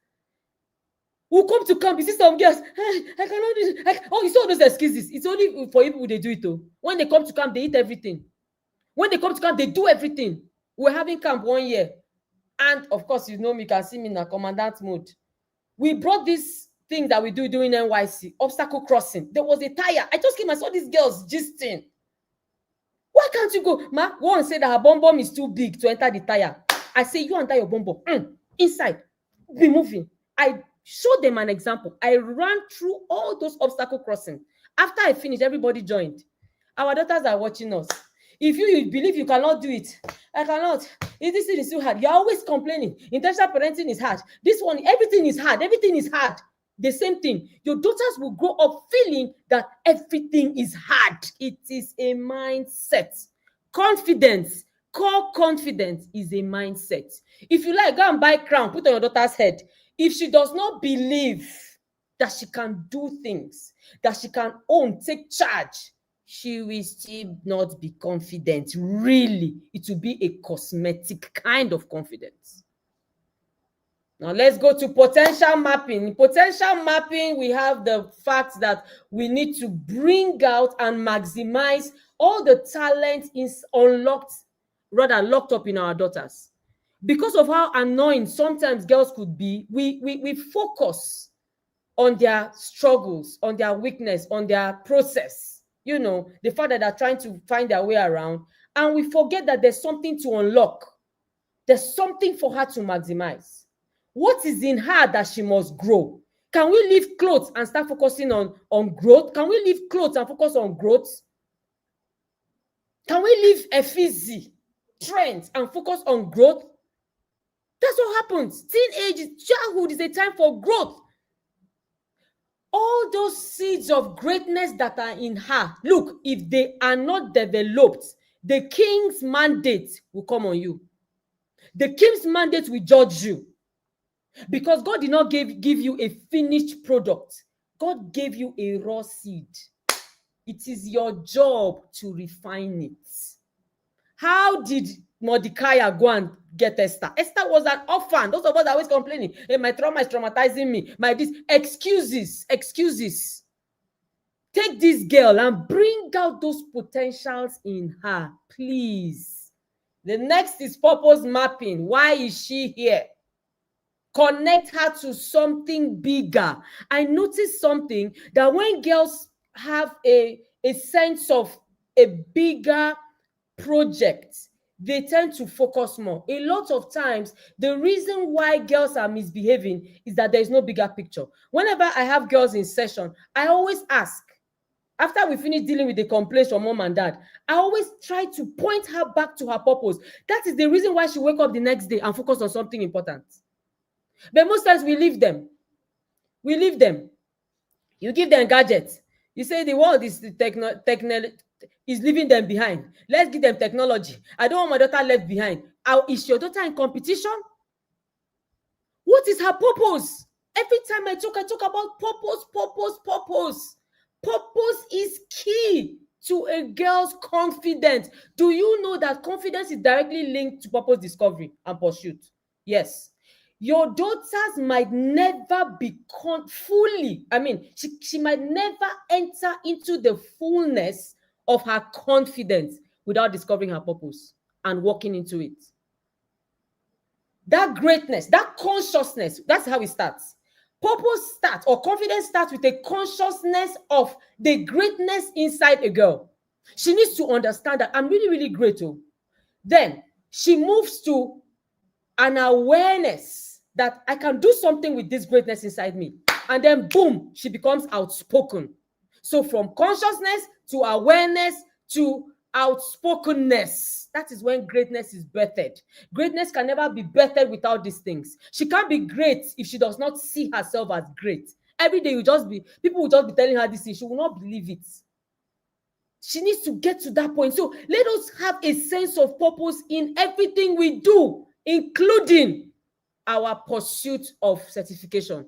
We'll come to camp, you see some girls, I cannot do it. You saw those excuses. It's only for people they do it though. When they come to camp, they eat everything. When they come to camp, they do everything. We're having camp 1 year. And of course, you know me, you can see me in a commandant mode. We brought this thing that we do during NYC, obstacle crossing. There was a tire. I just came and saw these girls gisting. Why can't you go? Ma, one said that her bum is too big to enter the tire. I say, you enter your bum inside. Be moving. I showed them an example. I ran through all those obstacle crossing. After I finished, everybody joined. Our daughters are watching us. If you believe you cannot do it, I cannot. This thing is too hard. You're always complaining. Intentional parenting is hard. This one, everything is hard. Everything is hard. The same thing. Your daughters will grow up feeling that everything is hard. It is a mindset. Confidence. Core confidence is a mindset. If you like, go and buy crown, put on your daughter's head. If she does not believe that she can do things, that she can take charge, she will still not be confident. Really, it will be a cosmetic kind of confidence. Now let's go to potential mapping. In potential mapping, we have the fact that we need to bring out and maximize all the talent is locked up in our daughters. Because of how annoying sometimes girls could be, we focus on their struggles, on their weakness, on their process. You know, the fact that they're trying to find their way around, and we forget that there's something to unlock. There's something for her to maximize. What is in her that she must grow? Can we leave clothes and start focusing on growth? Can we leave clothes and focus on growth? Can we leave effigy, trends, and focus on growth? That's what happens. Teenage, childhood is a time for growth. All those seeds of greatness that are in her, look, if they are not developed, the king's mandate will come on you. The king's mandate will judge you. Because God did not give you a finished product. God gave you a raw seed. It is your job to refine it. How did Mordecai go and get Esther? Esther was an orphan. Those of us are always complaining, hey, my trauma is traumatizing me. Excuses. Take this girl and bring out those potentials in her, please. The next is purpose mapping. Why is she here? Connect her to something bigger. I noticed something that when girls have a sense of a bigger project, they tend to focus more. A lot of times, the reason why girls are misbehaving is that there is no bigger picture. Whenever I have girls in session, I always ask, after we finish dealing with the complaints from mom and dad, I always try to point her back to her purpose. That is the reason why she wake up the next day and focus on something important. But most times we leave them. You give them gadgets. You say the world is is leaving them behind. Let's give them technology. I don't want my daughter left behind. Is your daughter in competition? What is her purpose? Every time I talk about purpose. Purpose is key to a girl's confidence. Do you know that confidence is directly linked to purpose discovery and pursuit? Yes. Your daughters might never become fully, she might never enter into the fullness of her confidence without discovering her purpose and walking into it. That greatness, that consciousness, that's how it starts. Purpose starts, or confidence starts, with a consciousness of the greatness inside a girl. She needs to understand that I'm really, really great. Oh. Then she moves to an awareness that I can do something with this greatness inside me. And then boom, she becomes outspoken. So from consciousness to awareness to outspokenness, that is when greatness is birthed. Greatness can never be birthed without these things. She can't be great if she does not see herself as great. Every day people will just be telling her this thing. She will not believe it. She needs to get to that point. So let us have a sense of purpose in everything we do, including our pursuit of certification.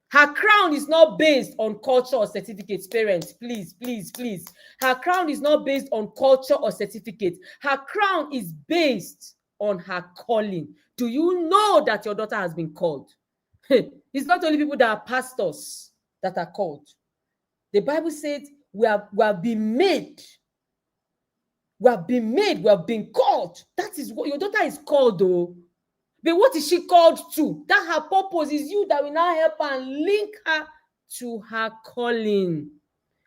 Her crown is not based on culture or certificates. Parents, please, please, please. Her crown is not based on culture or certificates. Her crown is based on her calling. Do you know that your daughter has been called? It's not only people that are pastors that are called. The Bible says we have been made. We have been called. That is what your daughter is called, though. But what is she called to? That her purpose is you that will now help her and link her to her calling.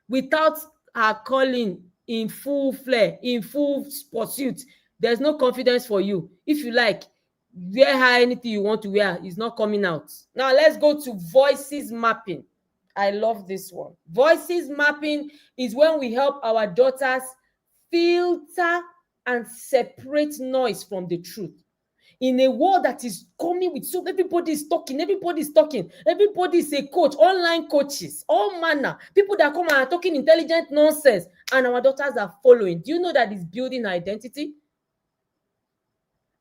Without her calling in full flare, in full pursuit, there's no confidence for you. If you like, wear her anything you want to wear, it's not coming out. Now let's go to voices mapping. I love this one. Voices mapping is when we help our daughters filter and separate noise from the truth. In a world that is coming with so everybody's talking, everybody's a coach, online coaches, all manner, people that come and are talking intelligent nonsense, and our daughters are following. Do you know that it's building identity?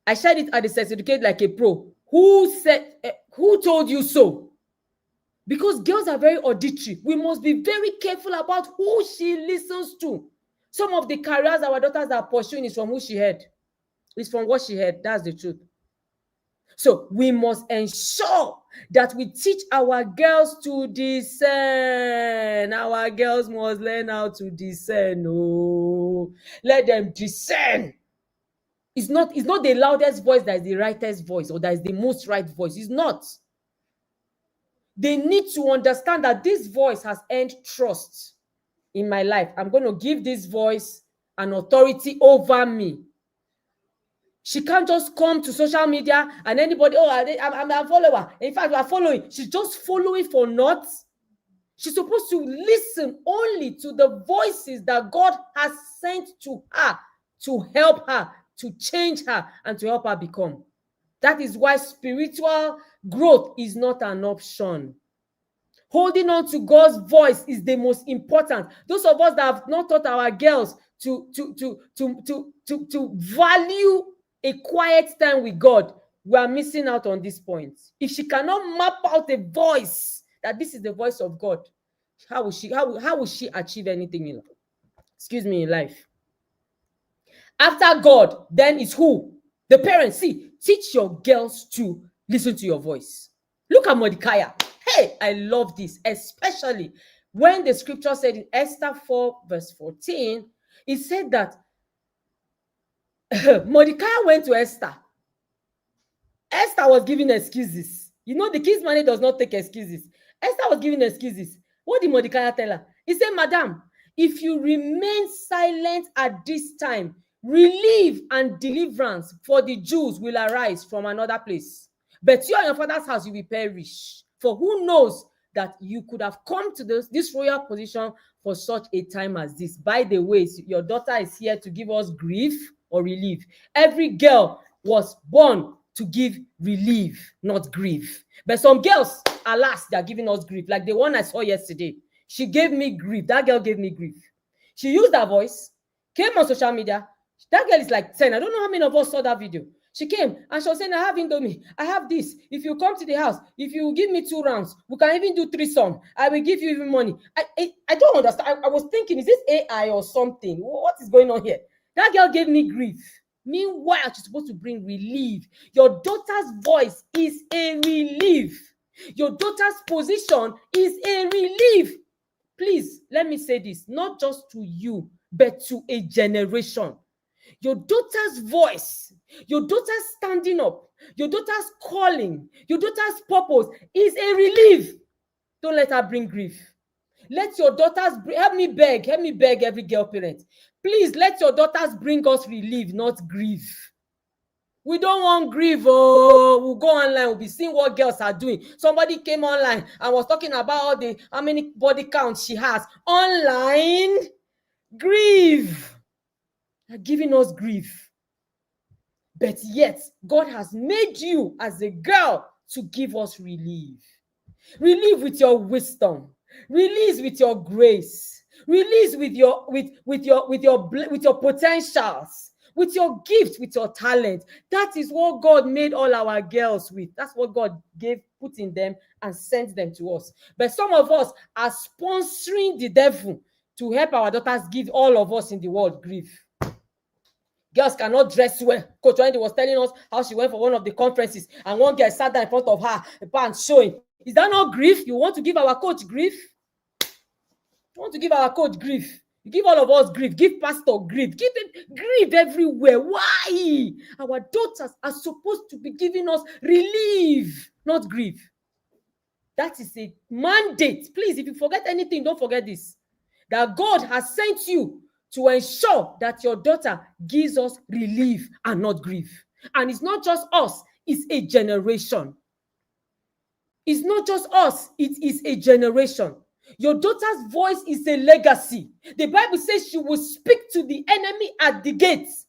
I shared it at the certificate like a pro. Who told you so? Because girls are very auditory. We must be very careful about who she listens to. Some of the careers our daughters are pursuing is from who she heard. It's from what she heard. That's the truth. So we must ensure that we teach our girls to discern. Our girls must learn how to discern. Oh, let them discern. It's not the loudest voice that is the rightest voice or that is the most right voice. It's not. They need to understand that this voice has earned trust in my life. I'm going to give this voice an authority over me. She can't just come to social media and anybody, I'm a follower. In fact, we are following. She's just following for naught. She's supposed to listen only to the voices that God has sent to her to help her, to change her, and to help her become. That is why spiritual growth is not an option. Holding on to God's voice is the most important. Those of us that have not taught our girls to value a quiet time with God, we are missing out on this point. If she cannot map out a voice that this is the voice of God, how will she achieve anything in life? After God, then is who? The parents. See, teach your girls to listen to your voice. Look at Mordecai. Hey, I love this, especially when the scripture said in Esther 4 verse 14, it said that Mordecai went to Esther. Esther was giving excuses. You know, the king's money does not take excuses. Esther was giving excuses. What did Mordecai tell her? He said, Madam, if you remain silent at this time, relief and deliverance for the Jews will arise from another place. But you and your father's house, you will perish. For who knows that you could have come to this royal position for such a time as this. By the way, your daughter is here to give us grief or relief. Every girl was born to give relief, not grief. But some girls, alas, they are giving us grief. Like the one I saw yesterday. She gave me grief. That girl gave me grief. She used her voice, came on social media. That girl is like 10. I don't know how many of us saw that video. She came and she was saying, I have Indomie, I have this. If you come to the house, if you give me 2 rounds, we can even do 3 some. I will give you even money. I don't understand. I was thinking, is this AI or something? What is going on here? That girl gave me grief. Meanwhile, she's supposed to bring relief. Your daughter's voice is a relief. Your daughter's position is a relief. Please, let me say this, not just to you, but to a generation. Your daughter's voice, your daughter's standing up, your daughter's calling, your daughter's purpose is a relief. Don't let her bring grief. Let your daughters help me beg every girl parent. Please let your daughters bring us relief, not grief. We don't want grief. Oh, we'll go online, we'll be seeing what girls are doing. Somebody came online and was talking about how many body counts she has. Online, grief. They're giving us grief. But yet, God has made you as a girl to give us relief. Relief with your wisdom. Release with your grace. Release with your potentials, with your gift, with your talent. That is what God made all our girls with. That's what God put in them and sent them to us. But some of us are sponsoring the devil to help our daughters give all of us in the world grief. Girls cannot dress well. Coach Wendy was telling us how she went for one of the conferences and one girl sat down in front of her, the pants showing. Is that not grief? You want to give our coach grief? You want to give our coach grief? You give all of us grief. Give pastor grief. Give them grief everywhere. Why? Our daughters are supposed to be giving us relief, not grief. That is a mandate. Please, if you forget anything, don't forget this. That God has sent you to ensure that your daughter gives us relief and not grief. And it's not just us, it's a generation. It's not just us, it is a generation. Your daughter's voice is a legacy. The Bible says she will speak to the enemy at the gates.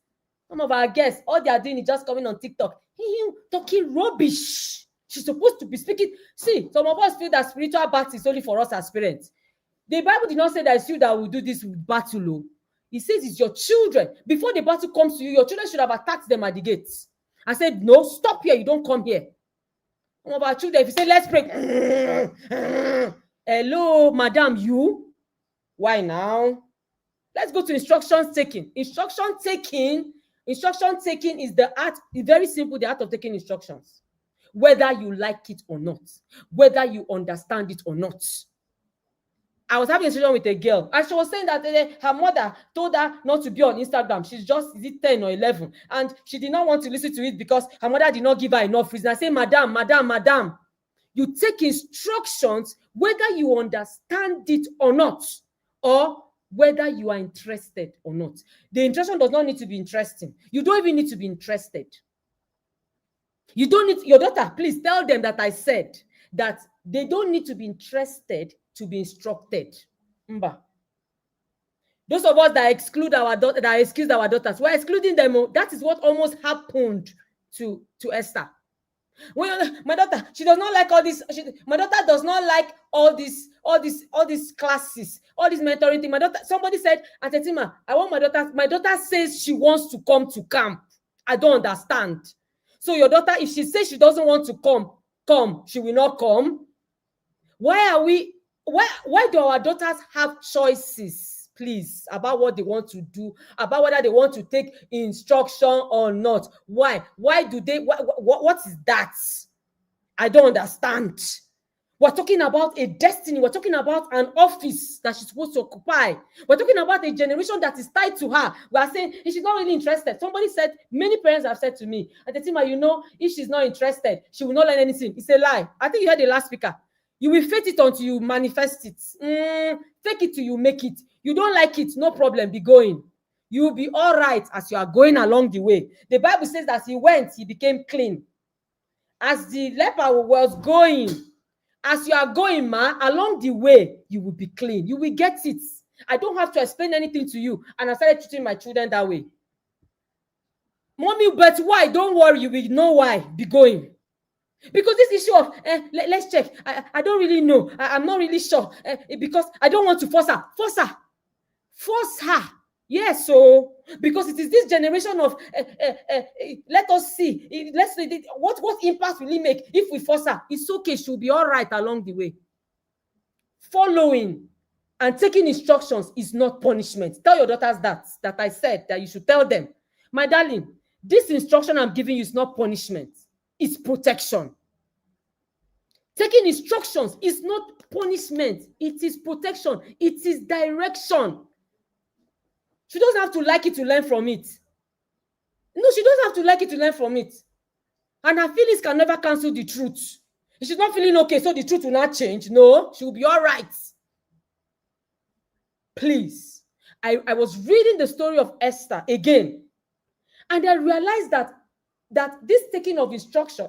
Some of our guests, all they are doing is just coming on TikTok, talking rubbish. She's supposed to be speaking. See, some of us feel that spiritual battle is only for us as parents. The Bible did not say that it's you that will do this battle. It says it's your children. Before the battle comes to you, your children should have attacked them at the gates. I said, no, stop here. You don't come here. Some of our children, if you say, let's pray. Hello, madam, you? Why now? Let's go to instructions taking. Instruction taking is the art, it's very simple, the art of taking instructions. Whether you like it or not. Whether you understand it or not. I was having a session with a girl, and she was saying that her mother told her not to be on Instagram. She's just 10 or 11, and she did not want to listen to it because her mother did not give her enough reason. I say, madam, you take instructions whether you understand it or not, or whether you are interested or not. The instruction does not need to be interesting. You don't even need to be interested. You don't need your daughter. Please tell them that I said that they don't need to be interested to be instructed. Mba. Those of us that exclude our daughter, that excuse our daughters, we're excluding them. That is what almost happened to Esther. Well, my daughter, she does not like all this. My daughter does not like all these classes, all this mentoring thing. My daughter, somebody said, Atetima, I want my daughter. My daughter says she wants to come to camp. I don't understand. So your daughter, if she says she doesn't want to come, she will not come. Why do our daughters have choices, please, about what they want to do, about whether they want to take instruction or not? Why do they, what is that? I don't understand. We're talking about a destiny. We're talking about an office that she's supposed to occupy. We're talking about a generation that is tied to her. We are saying if she's not really interested. Somebody said, many parents have said to me, Atetima, if she's not interested, she will not learn anything. It's a lie. I think you heard the last speaker. You will fake it until you manifest it. Fake it till you make it. You don't like it, no problem, be going. You will be all right as you are going along the way. The Bible says that he went, he became clean. As the leper was going, as you are going, along the way, you will be clean. You will get it. I don't have to explain anything to you. And I started treating my children that way. Mommy, but why? Don't worry, you will know why. Be going. Because this issue of, let's check. I don't really know. I'm not really sure. Because I don't want to force her. Force her. Yes, so because it is this generation of let us see, what impact will it make if we force her? It's okay, she'll be all right along the way. Following and taking instructions is not punishment. Tell your daughters that I said that you should tell them, my darling, this instruction I'm giving you is not punishment, it's protection. Taking instructions is not punishment, it is protection, it is direction. She doesn't have to like it to learn from it. No, she doesn't have to like it to learn from it. And her feelings can never cancel the truth. If she's not feeling okay, so the truth will not change. No, she will be all right. Please. I was reading the story of Esther again, and I realized that this taking of instruction,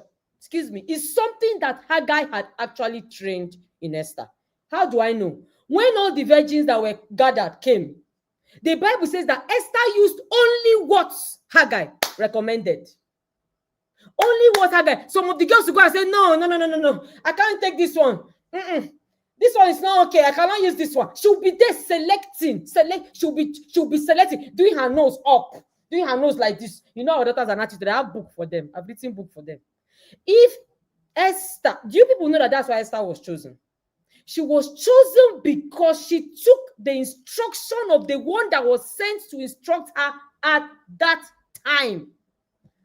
is something that Haggai had actually trained in Esther. How do I know? When all the virgins that were gathered came, the Bible says that Esther used only what Haggai recommended. Only what Haggai. Some of the girls will go and say, no, I can't take this one. This one is not okay. I cannot use this one. She'll be there selecting. She'll be selecting, doing her nose up, doing her nose like this. You know, our daughters are not. I have book for them. I've written book for them. If Esther, do you people know that that's why Esther was chosen? She was chosen because she took the instruction of the one that was sent to instruct her at that time.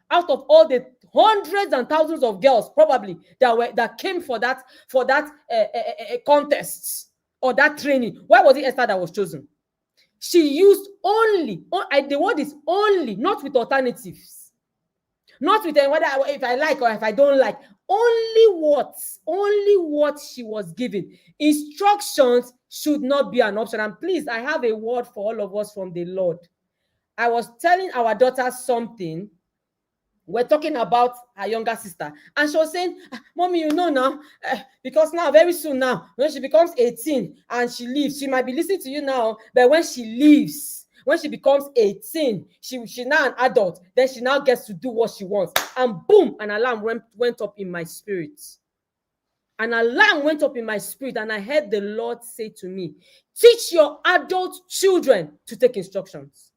Out of all the hundreds and thousands of girls probably that came for that contest or that training, why was it Esther that was chosen? She used only, the word is only, not with alternatives, not with whether if I like or if I don't like. Only what she was given. Instructions should not be an option. And please, I have a word for all of us from the Lord. I was telling our daughter something. We're talking about her younger sister, and she was saying, Mommy, you know now, because now very soon now, when she becomes 18 and she leaves, she might be listening to you now, but when she leaves, when she becomes 18, she's now an adult, then she now gets to do what she wants. And boom, an alarm went up in my spirit. An alarm went up in my spirit, and I heard the Lord say to me, teach your adult children to take instructions.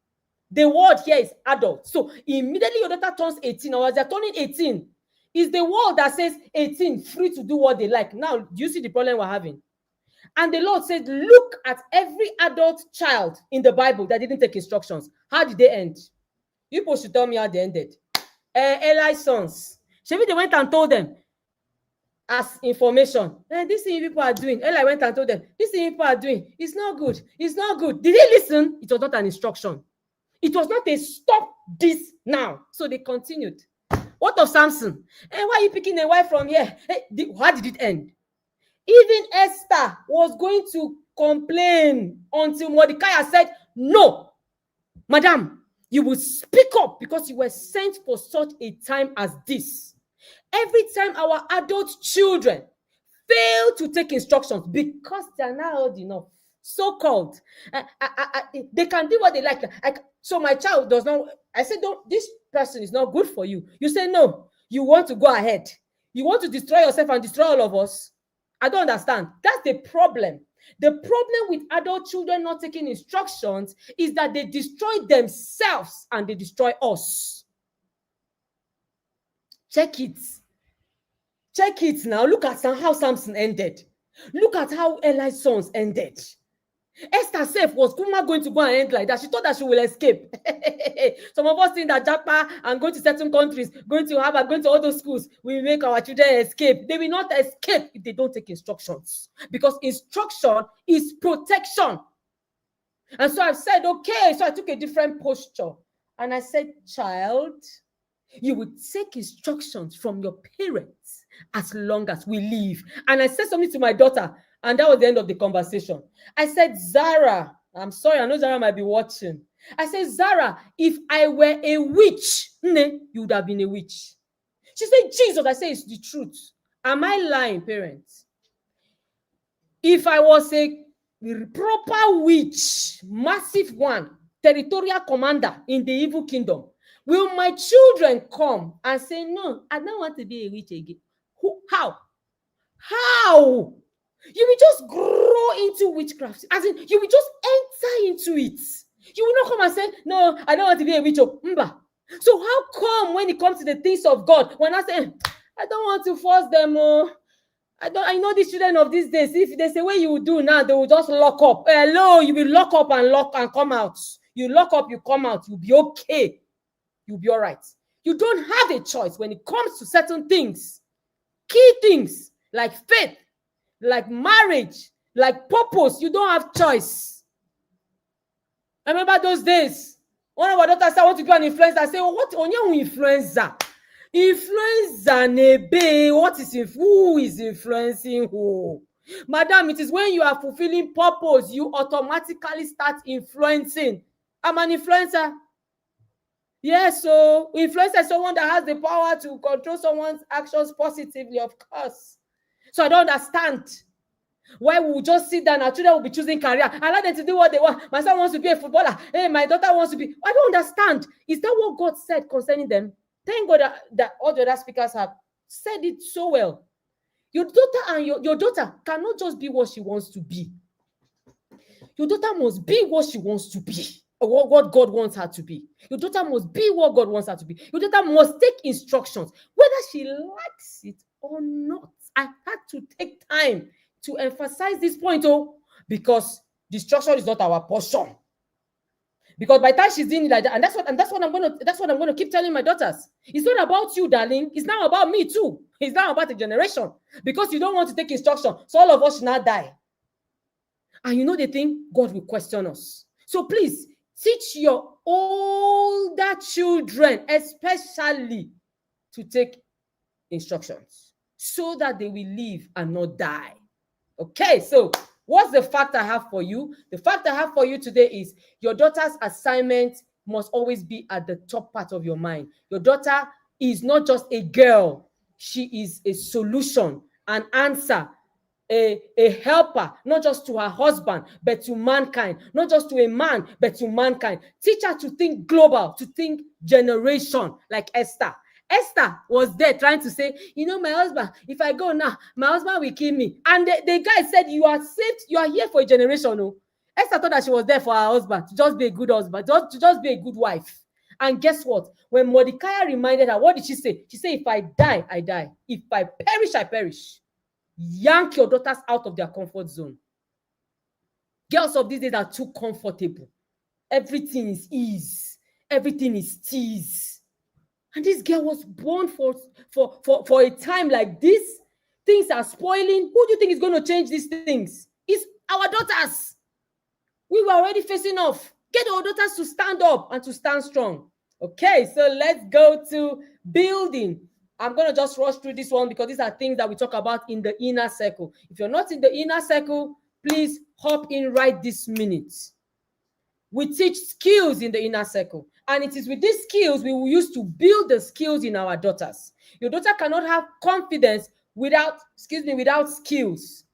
The word here is adult. So immediately your daughter turns 18, or as they're turning 18, is the word that says 18, free to do what they like. Now, do you see the problem we're having? And the Lord said, look at every adult child in the Bible that didn't take instructions. How did they end? You supposed to tell me how they ended. Eli's sons. Maybe they went and told them as information. This thing people are doing. Eli went and told them, this thing people are doing, it's not good. It's not good. Did they listen? It was not an instruction. It was not a stop this now. So they continued. What of Samson? Why are you picking a wife from here? How did it end? Even Esther was going to complain until Mordecai said, no, madam, you will speak up because you were sent for such a time as this. Every time our adult children fail to take instructions because they are not old enough, so-called, they can do what they like. So my child does not, I said, don't, this person is not good for you. You say, no, you want to go ahead. You want to destroy yourself and destroy all of us. I don't understand. That's the problem. The problem with adult children not taking instructions is that they destroy themselves and they destroy us. Check it. Check it now. Look at how Samson ended. Look at how Eli's sons ended. Esther self was going to go and end like that. She thought that she will escape. Some of us think that Japa and going to certain countries, going to Harvard, going to all those schools will make our children escape. They will not escape if they don't take instructions. Because instruction is protection. And so I've said, okay. So I took a different posture. And I said, child, you will take instructions from your parents as long as we live. And I said something to my daughter. And that was the end of the conversation. I said, Zara, I'm sorry, I know Zara might be watching. I said, Zara, if I were a witch, you would have been a witch. She said, Jesus, I say it's the truth. Am I lying, parents? If I was a proper witch, massive one, territorial commander in the evil kingdom, will my children come and say, no, I don't want to be a witch again? How? How? You will just grow into witchcraft. As in, you will just enter into it. You will not come and say, no, I don't want to be a witch. Mba. So how come when it comes to the things of God, when I say, I don't want to force them, I know these children of these days, if there's a way you will do now, they will just lock up. Hello, you will lock up and come out. You lock up, you come out, you'll be okay. You'll be all right. You don't have a choice when it comes to certain things. Key things like faith, like marriage, like purpose. You don't have choice. I remember those days. One of our daughters said, I want to be an influencer. I said, well, what on your influencer? Influencer nebe. Who is influencing who? Madam, it is when you are fulfilling purpose, you automatically start influencing. I'm an influencer. Yes, so influencer is someone that has the power to control someone's actions positively, of course. So I don't understand why we will just sit down. Our children will be choosing career. Allow them to do what they want. My son wants to be a footballer. Hey, my daughter wants to be. I don't understand. Is that what God said concerning them? Thank God that all the other speakers have said it so well. Your daughter and your daughter cannot just be what she wants to be. Your daughter must be what she wants to be. Or what God wants her to be. Your daughter must be what God wants her to be. Your daughter must take instructions, whether she likes it or not. I had to take time to emphasize this point, because destruction is not our portion. Because by the time she's doing it like that, and that's what I'm gonna keep telling my daughters. It's not about you, darling. It's now about me too. It's now about the generation. Because you don't want to take instruction, so all of us should not die. And you know the thing, God will question us. So please teach your older children, especially, to take instructions so that they will live and not die. Okay, so what's the fact I have for you? The fact I have for you today is your daughter's assignment must always be at the top part of your mind. Your daughter is not just a girl. She is a solution, an answer, a helper, not just to her husband, but to mankind. Not just to a man, but to mankind. Teach her to think global, to think generation, like Esther. Esther was there trying to say, my husband, if I go now, my husband will kill me. And the guy said, you are saved, you are here for a generation. No? Esther thought that she was there for her husband, to just be a good husband, to just be a good wife. And guess what? When Mordecai reminded her, what did she say? She said, if I die, I die. If I perish, I perish. Yank your daughters out of their comfort zone. Girls of these days are too comfortable. Everything is ease. Everything is tease. And this girl was born for a time like this. Things are spoiling. Who do you think is going to change these things? It's our daughters. We were already facing off. Get our daughters to stand up and to stand strong. Okay, so let's go to building. I'm going to just rush through this one because these are things that we talk about in the inner circle. If you're not in the inner circle, please hop in right this minute. We teach skills in the inner circle. And it is with these skills we will use to build the skills in our daughters. Your daughter cannot have confidence without skills.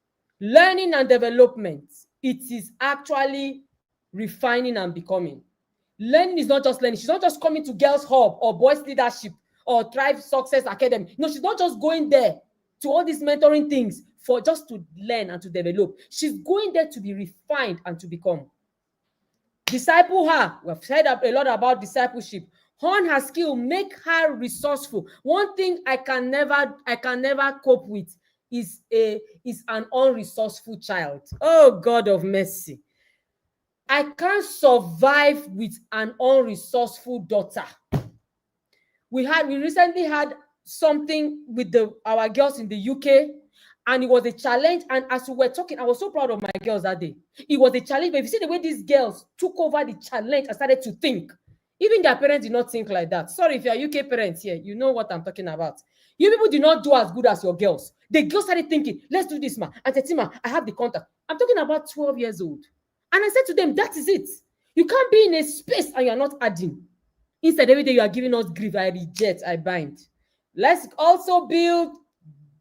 Learning and development. It is actually refining and becoming. Learning is not just learning. She's not just coming to Girls Hub or Boys Leadership or Thrive Success Academy. No, she's not just going there to all these mentoring things for just to learn and to develop. She's going there to be refined and to become. Disciple her. We've said a lot about discipleship. Hone her skill, make her resourceful. One thing I can never cope with is an unresourceful child. Oh, God of mercy. I can't survive with an unresourceful daughter. We recently had something with our girls in the UK, and it was a challenge. And as we were talking, I was so proud of my girls that day. It was a challenge, but if you see the way these girls took over the challenge and started to think, even their parents did not think like that. Sorry if you're UK parents here, you know what I'm talking about. You people did not do as good as your girls. The girls started thinking, let's do this, ma. And Tetima, I have the contact. I'm talking about 12 years old. And I said to them, that is it. You can't be in a space and you're not adding. Instead, every day you are giving us grief. I reject, I bind. Let's also build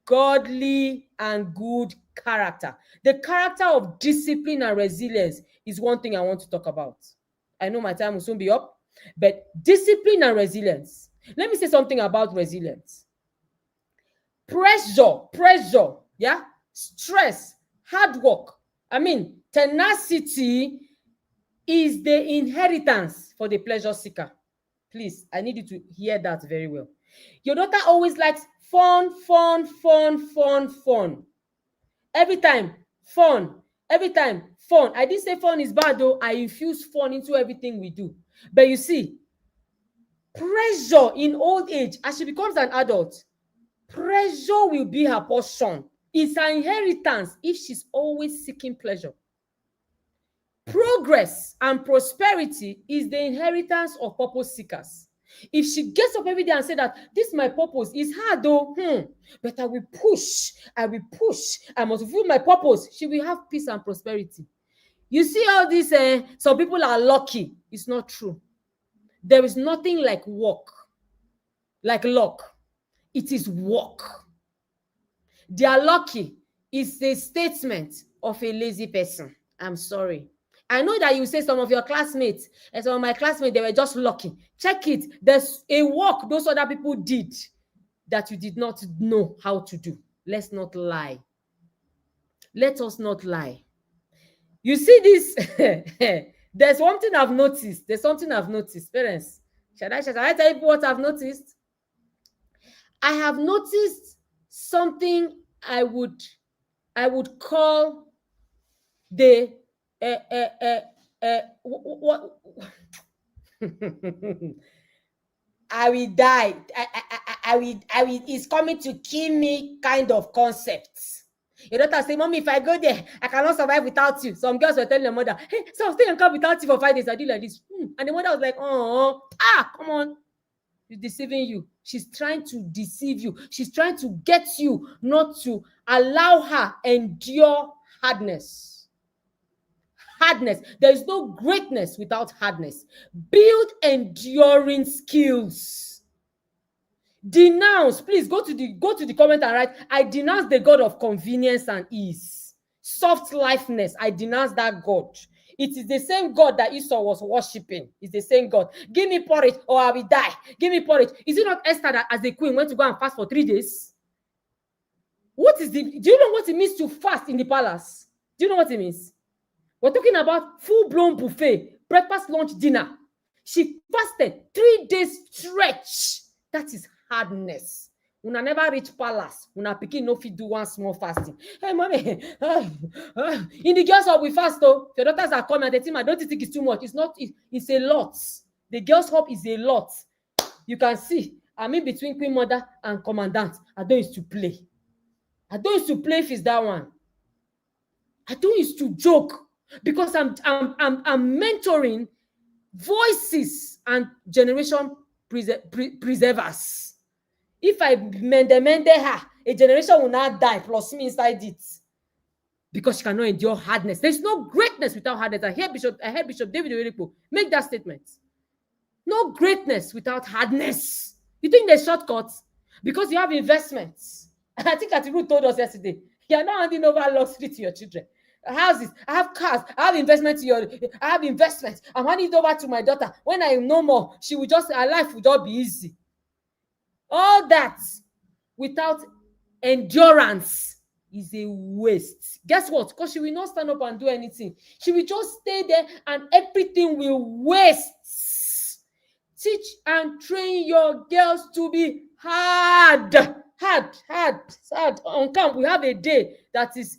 godly and good character. The character of discipline and resilience is one thing I want to talk about. I know my time will soon be up, but discipline and resilience. Let me say something about resilience. Pressure, stress, hard work. Tenacity is the inheritance for the pleasure seeker. Please, I need you to hear that very well. Your daughter always likes fun, fun, fun, fun, fun. Every time, fun. Every time, fun. I didn't say fun is bad though. I infuse fun into everything we do. But you see, pressure in old age, as she becomes an adult, pressure will be her portion. It's her inheritance if she's always seeking pleasure. Progress and prosperity is the inheritance of purpose seekers. If she gets up every day and say that this is my purpose, is hard though, but I will push, I must fulfill my purpose, she will have peace and prosperity. You see all this, some people are lucky. It's not true. There is nothing like work, like luck. It is work. They are lucky is a statement of a lazy person. I'm sorry. I know that you say some of your classmates and some of my classmates, they were just lucky. Check it. There's a work those other people did that you did not know how to do. Let's not lie. Let us not lie. You see this? There's one thing I've noticed. There's something I've noticed. Parents, shall I tell you what I've noticed? I have noticed something I would call the what I will die. I will it's coming to kill me kind of concepts. Your daughter say, Mommy, if I go there, I cannot survive without you. Some girls were telling their mother, hey, so I'll stay and come without you for 5 days. I do like this. And the mother was like, come on. She's deceiving you. She's trying to deceive you. She's trying to get you not to allow her endure hardness. Hardness. There is no greatness without hardness. Build enduring skills. Denounce. Please go to the comment and write, I denounce the God of convenience and ease. Soft lifeness. I denounce that God. It is the same God that Esau was worshiping. It's the same God. Give me porridge or I will die. Give me porridge. Is it not Esther that as the queen went to go and fast for 3 days? Do you know what it means to fast in the palace? Do you know what it means? We're talking about full-blown buffet, breakfast, lunch, dinner. She fasted 3 days stretch. That is hardness. Una never reach palace. Una pikin no fit do one small fasting. Hey, mommy, in the girls' hub we fast though. Your daughters are coming and they think, I don't think it's too much. It's not. It's a lot. The girls' hub is a lot. You can see. I'm in between Queen Mother and Commandant. I don't used to play. I don't used to play if it's that one. I don't used to joke because I'm mentoring voices and generation preservers. If I mend her, a generation will not die plus me inside it because she cannot endure hardness. There's no greatness without hardness. I heard Bishop David Oyedepo make that statement. No greatness without hardness. You think there's shortcuts? Because you have investments. I think Atiru told us yesterday, you're not handing over luxury to your children. Houses, I have cars, I have investments. I'm handing it over to my daughter. When I am no more, her life will just be easy. All that without endurance is a waste. Guess what? Because she will not stand up and do anything. She will just stay there and everything will waste. Teach and train your girls to be hard. On camp, we have a day that is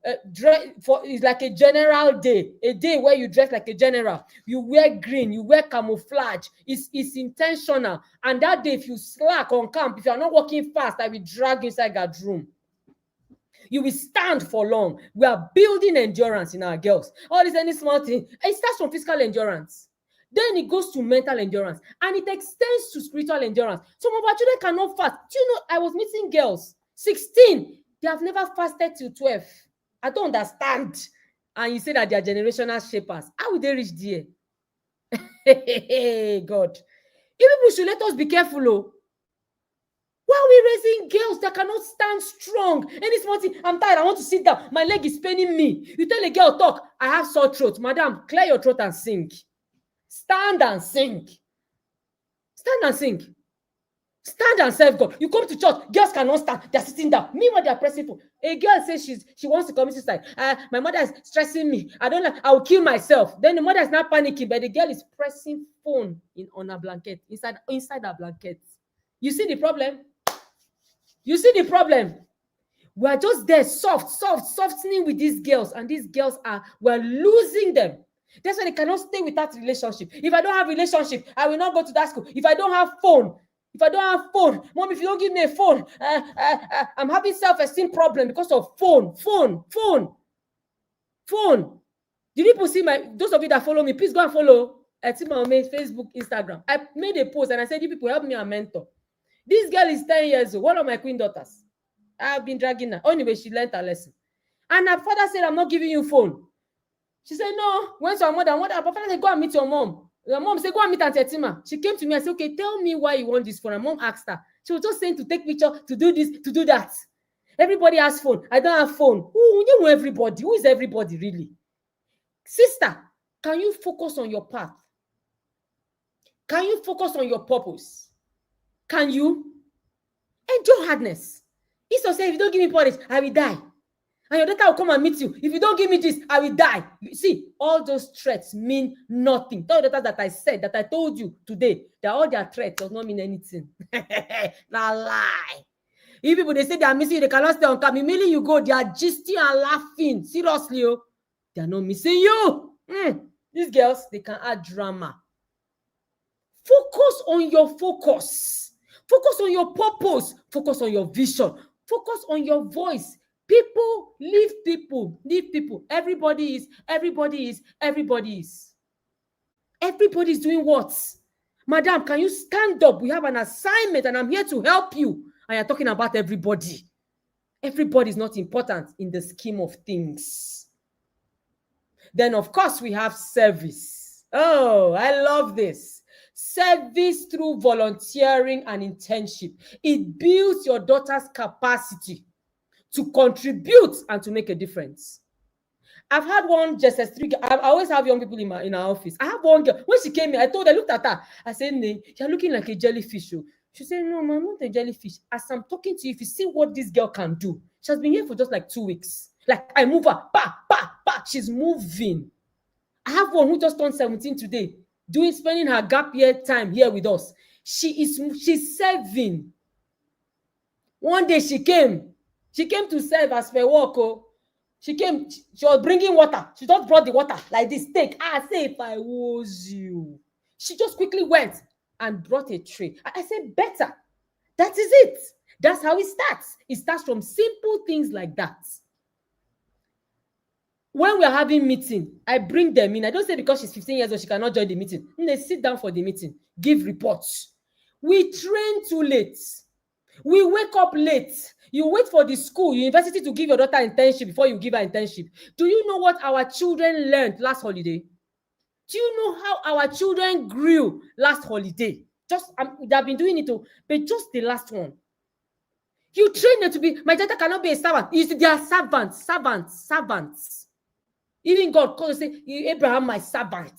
it's like a general day, a day where you dress like a general. You wear green, you wear camouflage. It's intentional. And that day, if you slack on camp, if you are not working fast, I will drag you inside that room. You will stand for long. We are building endurance in our girls. All this any small thing, it starts from physical endurance. Then it goes to mental endurance. And it extends to spiritual endurance. Some of our children cannot fast. Do you know, I was meeting girls, 16. They have never fasted till 12. I don't understand. And you say that they are generational shapers. How will they reach there? Hey, God. You people should let us be careful. Why are we raising girls that cannot stand strong? Any small thing, I'm tired, I want to sit down. My leg is paining me. You tell a girl, talk, I have sore throat. Madam, clear your throat and sing. Stand and sing. Stand and sing. Stand and serve God. You come to church, girls cannot stand. They're sitting down. Meanwhile, they're pressing phone. A girl says she wants to commit suicide. My mother is stressing me. I will kill myself. Then the mother is not panicking, but the girl is pressing phone on her blanket, inside her blanket. You see the problem? You see the problem? We are just there, softening with these girls, and these girls we're losing them. That's why they cannot stay without relationship. If I don't have relationship, I will not go to that school. If I don't have phone, Mom, if you don't give me a phone, I'm having self-esteem problem because of phone. Did people see those of you that follow me, please go and follow Etima Ome, Facebook, Instagram. I made a post and I said, you people help me and mentor. This girl is 10 years old, one of my queen daughters. I've been dragging her. Anyway, she learned her lesson. And her father said, I'm not giving you phone. She said, no. Went to her mother. Her father said, go and meet your mom. Her mom said, go and meet Auntie Etima. She came to me and said, okay, tell me why you want this phone. Her mom asked her. She was just saying to take picture, to do this, to do that. Everybody has phone. I don't have phone. You know everybody. Who is everybody really? Sister, can you focus on your path? Can you focus on your purpose? Can you? Endure hardness. Esau said, if you don't give me porridge, I will die. And your daughter will come and meet you. If you don't give me this, I will die. You see, all those threats mean nothing. Tell your daughter that I said, that I told you today, that all their threats does not mean anything. Now lie. If people, they say they are missing you, they cannot stay on camp. Immediately you go, they are gisting and laughing. Seriously, oh. They are not missing you. These girls, they can add drama. Focus on your focus. Focus on your purpose. Focus on your vision. Focus on your voice. People, leave people. Everybody is. Everybody is doing what? Madam, can you stand up? We have an assignment and I'm here to help you. And you're talking about everybody. Everybody is not important in the scheme of things. Then, of course, we have service. Oh, I love this. Service through volunteering and internship. It builds your daughter's capacity to contribute and to make a difference. I've had one JSS3. I always have young people in our office. I have one girl. When she came in, I told her, I looked at her. I said, you're looking like a jellyfish. She said, no, I'm not a jellyfish. As I'm talking to you, if you see what this girl can do, she has been here for just like 2 weeks. Like, I move her, she's moving. I have one who just turned 17 today, spending her gap year time here with us. She's serving. One day she came to serve as per work. She was bringing water. She just brought the water like this. Take. I say, if I was you. She just quickly went and brought a tray. I said, better. That is it. That's how it starts. It starts from simple things like that. When we are having meeting, I bring them in. I don't say because she's 15 years old, she cannot join the meeting. They sit down for the meeting, give reports. We train too late. We wake up late. You wait for the school, university to give your daughter internship before you give her internship. Do you know what our children learned last holiday? Do you know how our children grew last holiday? They've been doing it too, but just the last one. You train them to be, my daughter cannot be a servant. They are servants. Even God calls say, Abraham, my servant.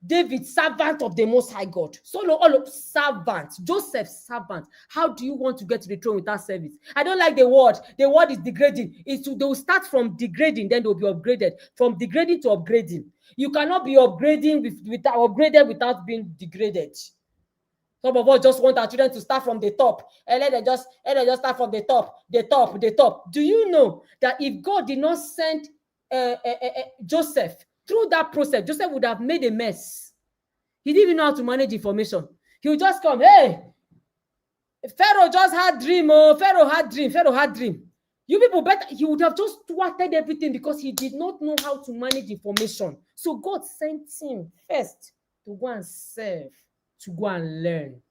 David, servant of the Most High God. So all of servants. Joseph, servant. How do you want to get to the throne without service? I don't like the word. The word is degrading. They will start from degrading, then they'll be upgraded. From degrading to upgrading. You cannot be upgraded without being degraded. Some of us just want our children to start from the top. And let them just start from the top. Do you know that if God did not send Joseph through that process, Joseph would have made a mess. He didn't even know how to manage information. He would just come, hey, Pharaoh just had dream. Pharaoh had dream. You people better, he would have just thwarted everything because he did not know how to manage information. So God sent him first to go and serve, to go and learn.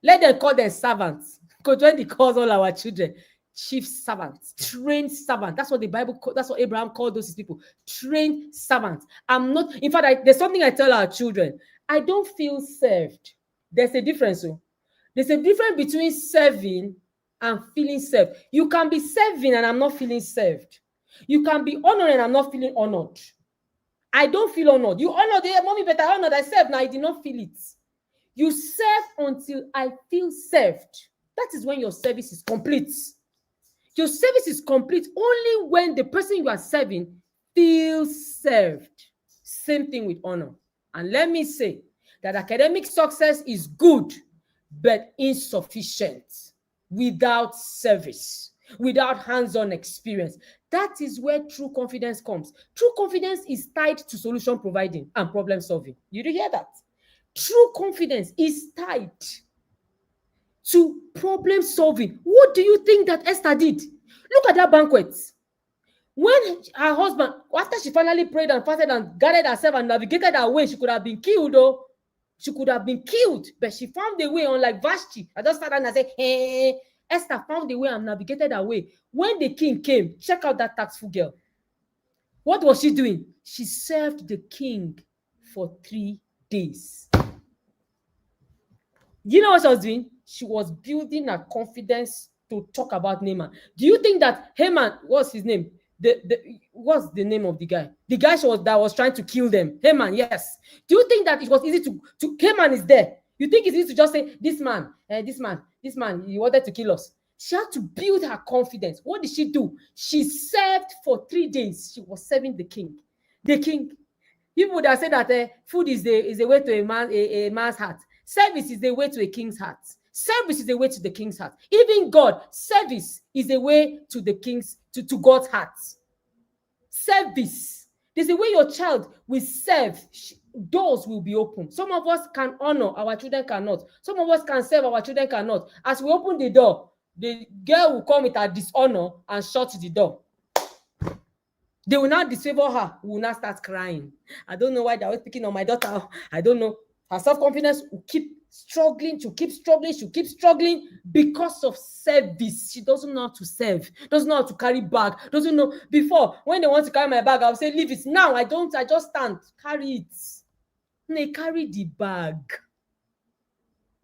Let them call them servants. Because when they call all our children, chief servants, trained servants. That's what the Bible, that's what Abraham called those people. Trained servants. In fact, there's something I tell our children. I don't feel served. There's a difference. There's a difference between serving and feeling served. You can be serving and I'm not feeling served. You can be honored and I'm not feeling honored. I don't feel honored. You honored, mommy, but I honored. I served. Now I did not feel it. You serve until I feel served. That is when your service is complete. Your service is complete only when the person you are serving feels served. Same thing with honor. And let me say that academic success is good, but insufficient without service, without hands-on experience. That is where true confidence comes. True confidence is tied to solution providing and problem solving. You do hear that? True confidence is tied to problem solving. What do you think that Esther did? Look at that banquet. When her husband, after she finally prayed and fasted and gathered herself and navigated her way, she could have been killed, though. She could have been killed, but she found a way, unlike Vashti. I just sat down and said, hey, Esther found a way and navigated her way. When the king came, check out that tactful girl. What was she doing? She served the king for 3 days. You know what she was doing? She was building her confidence to talk about Naaman. Do you think that Haman, what's his name? What's the name of the guy? The guy that was trying to kill them. Haman, yes. Do you think that it was easy to Haman is there? You think it's easy to just say, this man, he wanted to kill us. She had to build her confidence. What did she do? She served for 3 days. She was serving the king. The king. People would have said that food is a way to a man's heart. Service is the way to a king's heart. Service is the way to the king's heart. Even God, service is the way to the king's, to God's heart. Service. There's a way your child will serve. Doors will be open. Some of us can honor, our children cannot. Some of us can serve, our children cannot. As we open the door, the girl will come with her dishonor and shut the door. They will not disfavor her. We will not start crying. I don't know why they're always picking on my daughter. I don't know. Her self-confidence will keep struggling. She'll keep struggling because of service. She doesn't know how to serve. Doesn't know how to carry bag. Doesn't know. Before, when they want to carry my bag, I'll say, leave it. Now, I don't. I just stand. Carry it. And they carry the bag.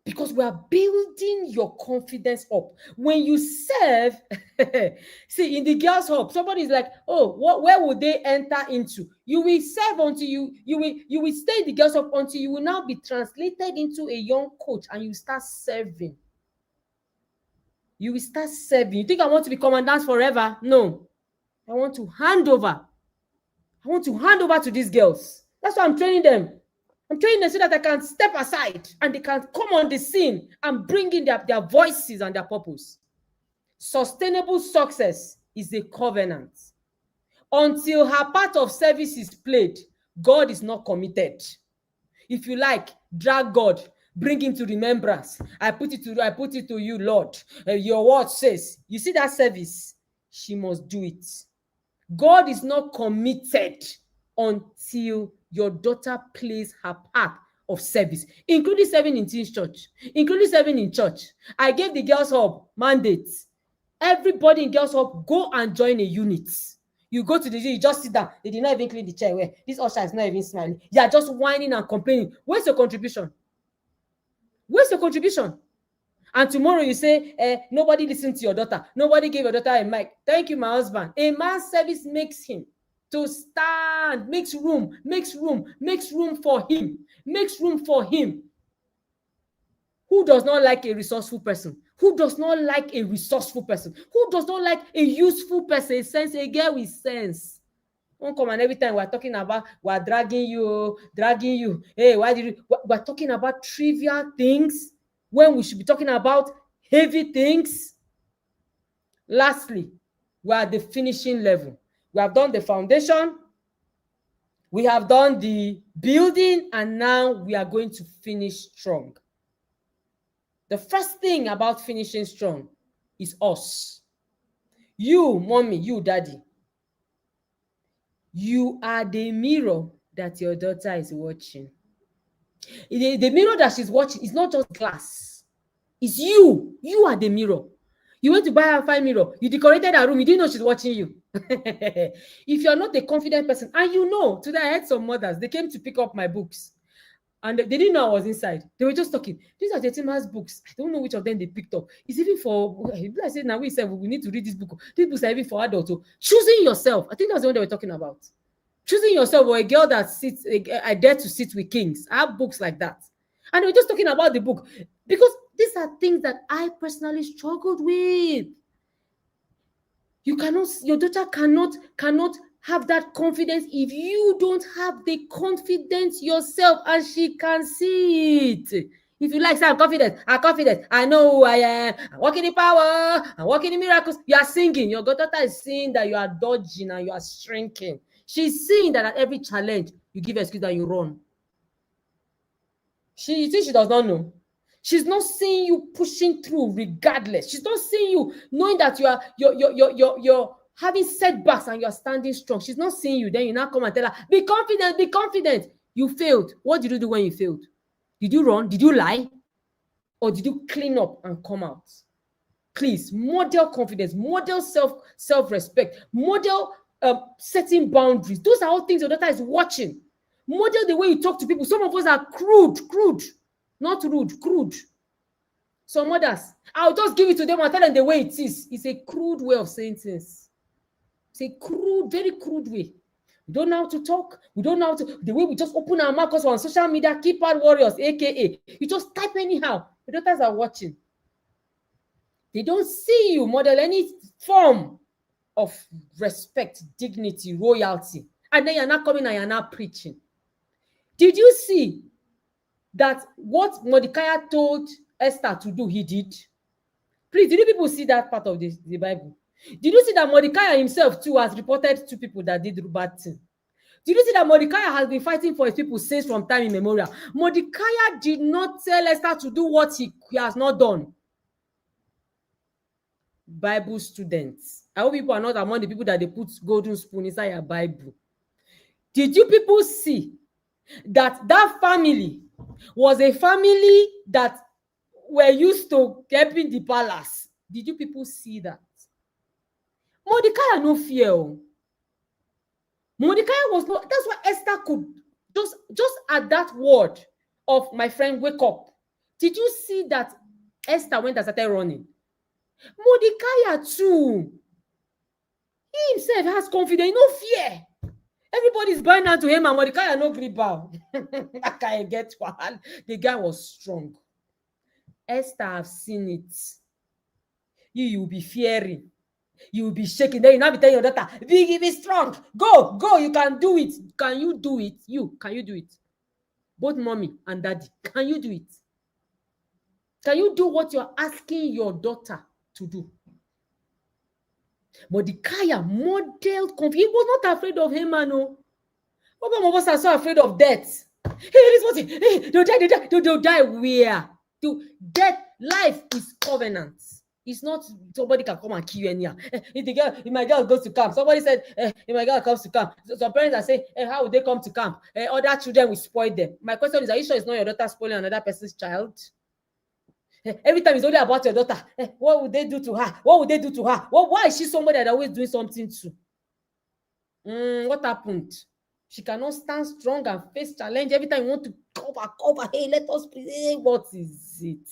Because we are building your confidence up. When you serve, see, in the girls' hub, somebody is like, oh, where would they enter into? You will serve until you will stay in the girls' hub until you will now be translated into a young coach and you start serving. You will start serving. You think I want to be commandant forever? No. I want to hand over. I want to hand over to these girls. That's why I'm training them. I'm training them so that I can step aside and they can come on the scene and bring in their voices and their purpose. Sustainable success is a covenant. Until her part of service is played, God is not committed. If you like, drag God, bring him to remembrance. I put it to you, Lord. Your word says, you see that service? She must do it. God is not committed until your daughter plays her part of service, including serving in Teens Church, including serving in church. I gave the Girls Hub mandates. Everybody in Girls Hub, go and join a unit. You go to the gym, you just sit down. They did not even clean the chair. Where this usher is not even smiling. You are just whining and complaining. Where's your contribution? Where's your contribution? And tomorrow you say, nobody listened to your daughter. Nobody gave your daughter a mic. Thank you, my husband. A man's service makes him to stand, makes room for him, makes room for him. Who does not like a resourceful person? Who does not like a resourceful person? Who does not like a useful person? A girl with sense. Don't come and every time we're talking about, we're dragging you. Hey, why did you? We're talking about trivial things when we should be talking about heavy things. Lastly, we're at the finishing level. We have done the foundation, we have done the building, and now we are going to finish strong. The first thing about finishing strong is us. You, mommy, you, daddy. You are the mirror that your daughter is watching. The mirror that she's watching is not just glass. It's you. You are the mirror. You went to buy her a fine mirror. You decorated her room. You didn't know she's watching you. If you're not a confident person, and you know, today I had some mothers, they came to pick up my books. And they didn't know I was inside. They were just talking. These are Jetima's books. I don't know which of them they picked up. It's even for, I said, now we said we need to read this book. These books are even for adults. So choosing yourself, I think that's the one they were talking about. Choosing yourself, or a girl that sits, I dare to sit with kings. I have books like that. And we're just talking about the book because these are things that I personally struggled with. Your daughter cannot have that confidence if you don't have the confidence yourself, and she can see it. If you like, say, I'm confident, I know who I am, I'm walking in power, I'm walking in miracles. You are singing. Your daughter is seeing that you are dodging and you are shrinking. She's seeing that at every challenge, you give excuse and you run. She does not know. She's not seeing you pushing through regardless. She's not seeing you knowing that you're having setbacks and you're standing strong. She's not seeing you. Then you now come and tell her, be confident, be confident. You failed. What did you do when you failed? Did you run? Did you lie? Or did you clean up and come out? Please, model confidence, model self-respect, model setting boundaries. Those are all things your daughter is watching. Model the way you talk to people. Some of us are crude, not rude, crude. Some others, I'll just give it to them and tell them the way it is. It's a crude way of saying things. It's a crude, very crude way. We don't know how to talk. We don't know how to, the way we just open our mouth because we're on social media, keypad warriors, aka. You just type anyhow. The daughters are watching. They don't see you model any form of respect, dignity, royalty. And then you're not coming and you're not preaching. Did you see that what Mordecai told Esther to do, he did? Please, did you people see that part of the Bible? Did you see that Mordecai himself too has reported to people that did bad things? Did you see that Mordecai has been fighting for his people since from time immemorial? Mordecai did not tell Esther to do what he has not done. Bible students, I hope people are not among the people that they put golden spoon inside your Bible. Did you people see that that family was a family that were used to helping the palace? Did you people see that? Mordecai had no fear. Mordecai was not. That's why Esther could just at that word of my friend, wake up. Did you see that Esther went and started running? Mordecai too. He himself has confidence, no fear. Everybody's bowing down to him, and Mordecai no grip bow. That guy get one. The guy was strong. Esther have seen it. You will be fearing. You will be shaking. Then you now be telling your daughter, be strong. Go, you can do it. Can you do it? Can you do it? Both mommy and daddy, can you do it? Can you do what you're asking your daughter to do? Mordecai modeled confidence. He was not afraid of Haman. No. Some of us are so afraid of death. They'll die where? Death, life is covenant. It's not somebody can come and kill you anyhow. If my girl goes to camp, somebody said, if my girl comes to camp, some parents are saying, how would they come to camp? Other children will spoil them. My question is, are you sure it's not your daughter spoiling another person's child? Every time it's only about your daughter. What would they do to her? What would they do to her? Why is she somebody that always doing something to? What happened? She cannot stand strong and face challenge. Every time you want to cover. Hey, let us play. What is it?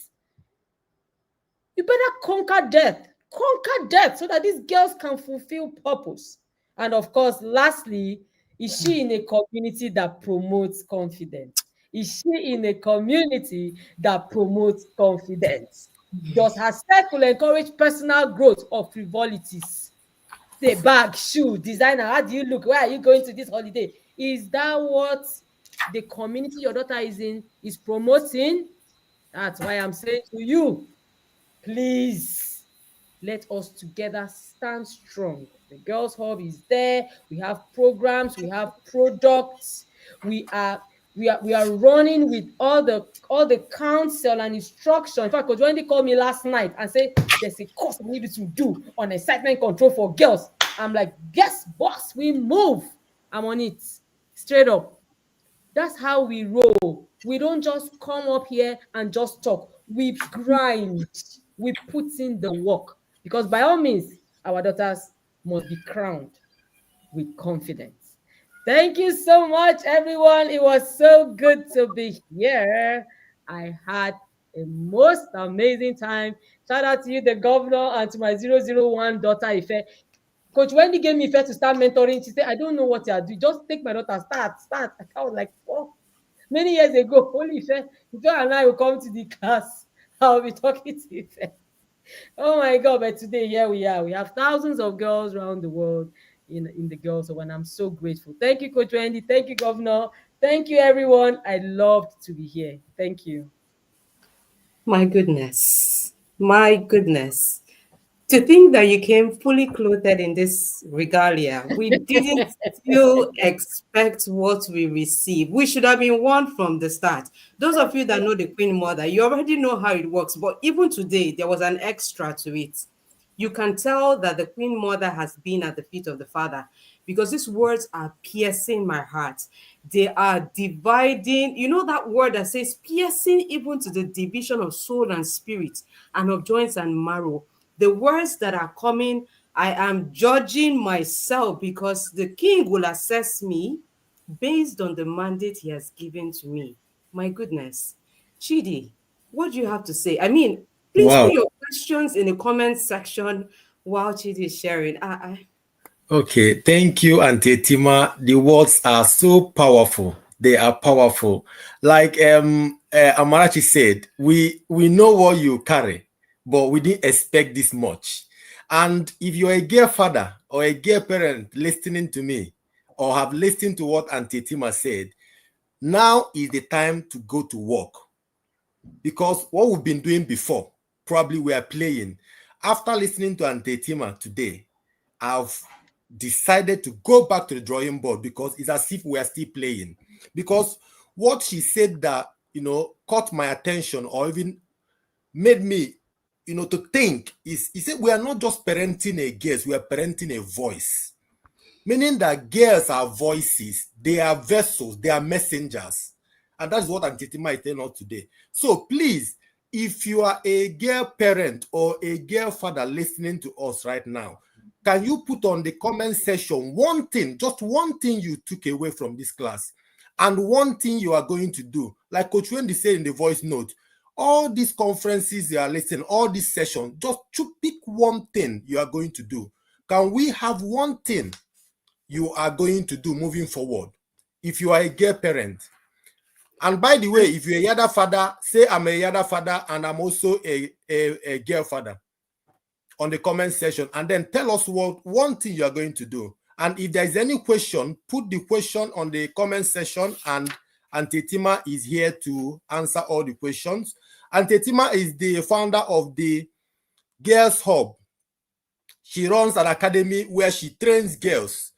You better conquer death so that these girls can fulfill purpose. And of course, lastly, is she in a community that promotes confidence? Is she in a community that promotes confidence? Does her circle encourage personal growth or frivolities? Say bag, shoe, designer, how do you look? Where are you going to this holiday? Is that what the community your daughter is in is promoting? That's why I'm saying to you, please, let us together stand strong. The Girls Hub is there. We have programs, we have products. We are running with all the counsel and instruction. In fact, Coach Wendy called me last night and said there's a course we need to do on excitement control for girls. I'm like, yes, boss, we move. I'm on it. Straight up. That's how we roll. We don't just come up here and just talk. We grind. We put in the work. Because by all means, our daughters must be crowned with confidence. Thank you so much, everyone. It was so good to be here. I had a most amazing time. Shout out to you, the governor, and to my 001 daughter, Ife. Coach Wendy gave me Ife to start mentoring. She said, I don't know what you are doing. Just take my daughter, start. I was like, oh. Many years ago, only if and I will come to the class, I'll be talking to you. Oh my God, but today here we are. We have thousands of girls around the world in the girls. So, and I'm so grateful. Thank you, Coach Wendy. Thank you, Governor. Thank you, everyone. I loved to be here. Thank you. My goodness. My goodness. To think that you came fully clothed in this regalia, we didn't still expect what we received. We should have been warned from the start. Those of you that know the Queen Mother, you already know how it works. But even today, there was an extra to it. You can tell that the Queen Mother has been at the feet of the Father, because these words are piercing my heart. They are dividing, you know, that word that says piercing even to the division of soul and spirit and of joints and marrow. The words that are coming, I am judging myself, because the King will assess me based on the mandate he has given to me. My goodness. Chidi, what do you have to say? I mean, please Wow. put your questions in the comment section while Chidi is sharing. Okay, thank you, Auntie Tima. The words are so powerful. They are powerful. Like Amarachi said, we know what you carry, but we didn't expect this much. And if you're a girl father or a girl parent listening to me, or have listened to what Auntie Tima said, now is the time to go to work. Because what we've been doing before, probably we are playing. After listening to Auntie Tima today, I've decided to go back to the drawing board, because it's as if we are still playing. Because what she said that, caught my attention, or even made me, to think, is he said we are not just parenting a girls, we are parenting a voice. Meaning that girls are voices, they are vessels, they are messengers. And that's what Auntie Tima is telling us today. So please, if you are a girl parent or a girl father listening to us right now, can you put on the comment section one thing, just one thing you took away from this class, and one thing you are going to do? Like Coach Wendy said in the voice note, all these conferences you are listening, all these sessions, just pick one thing you are going to do. Can we have one thing you are going to do moving forward if you are a girl parent? And by the way, if you're a Yada father, say I'm a Yada father and I'm also a girl father on the comment section, and then tell us what one thing you are going to do. And if there is any question, put the question on the comment section, and Auntie Tima is here to answer all the questions. Auntie Tima is the founder of the Girls Hub. She runs an academy where she trains girls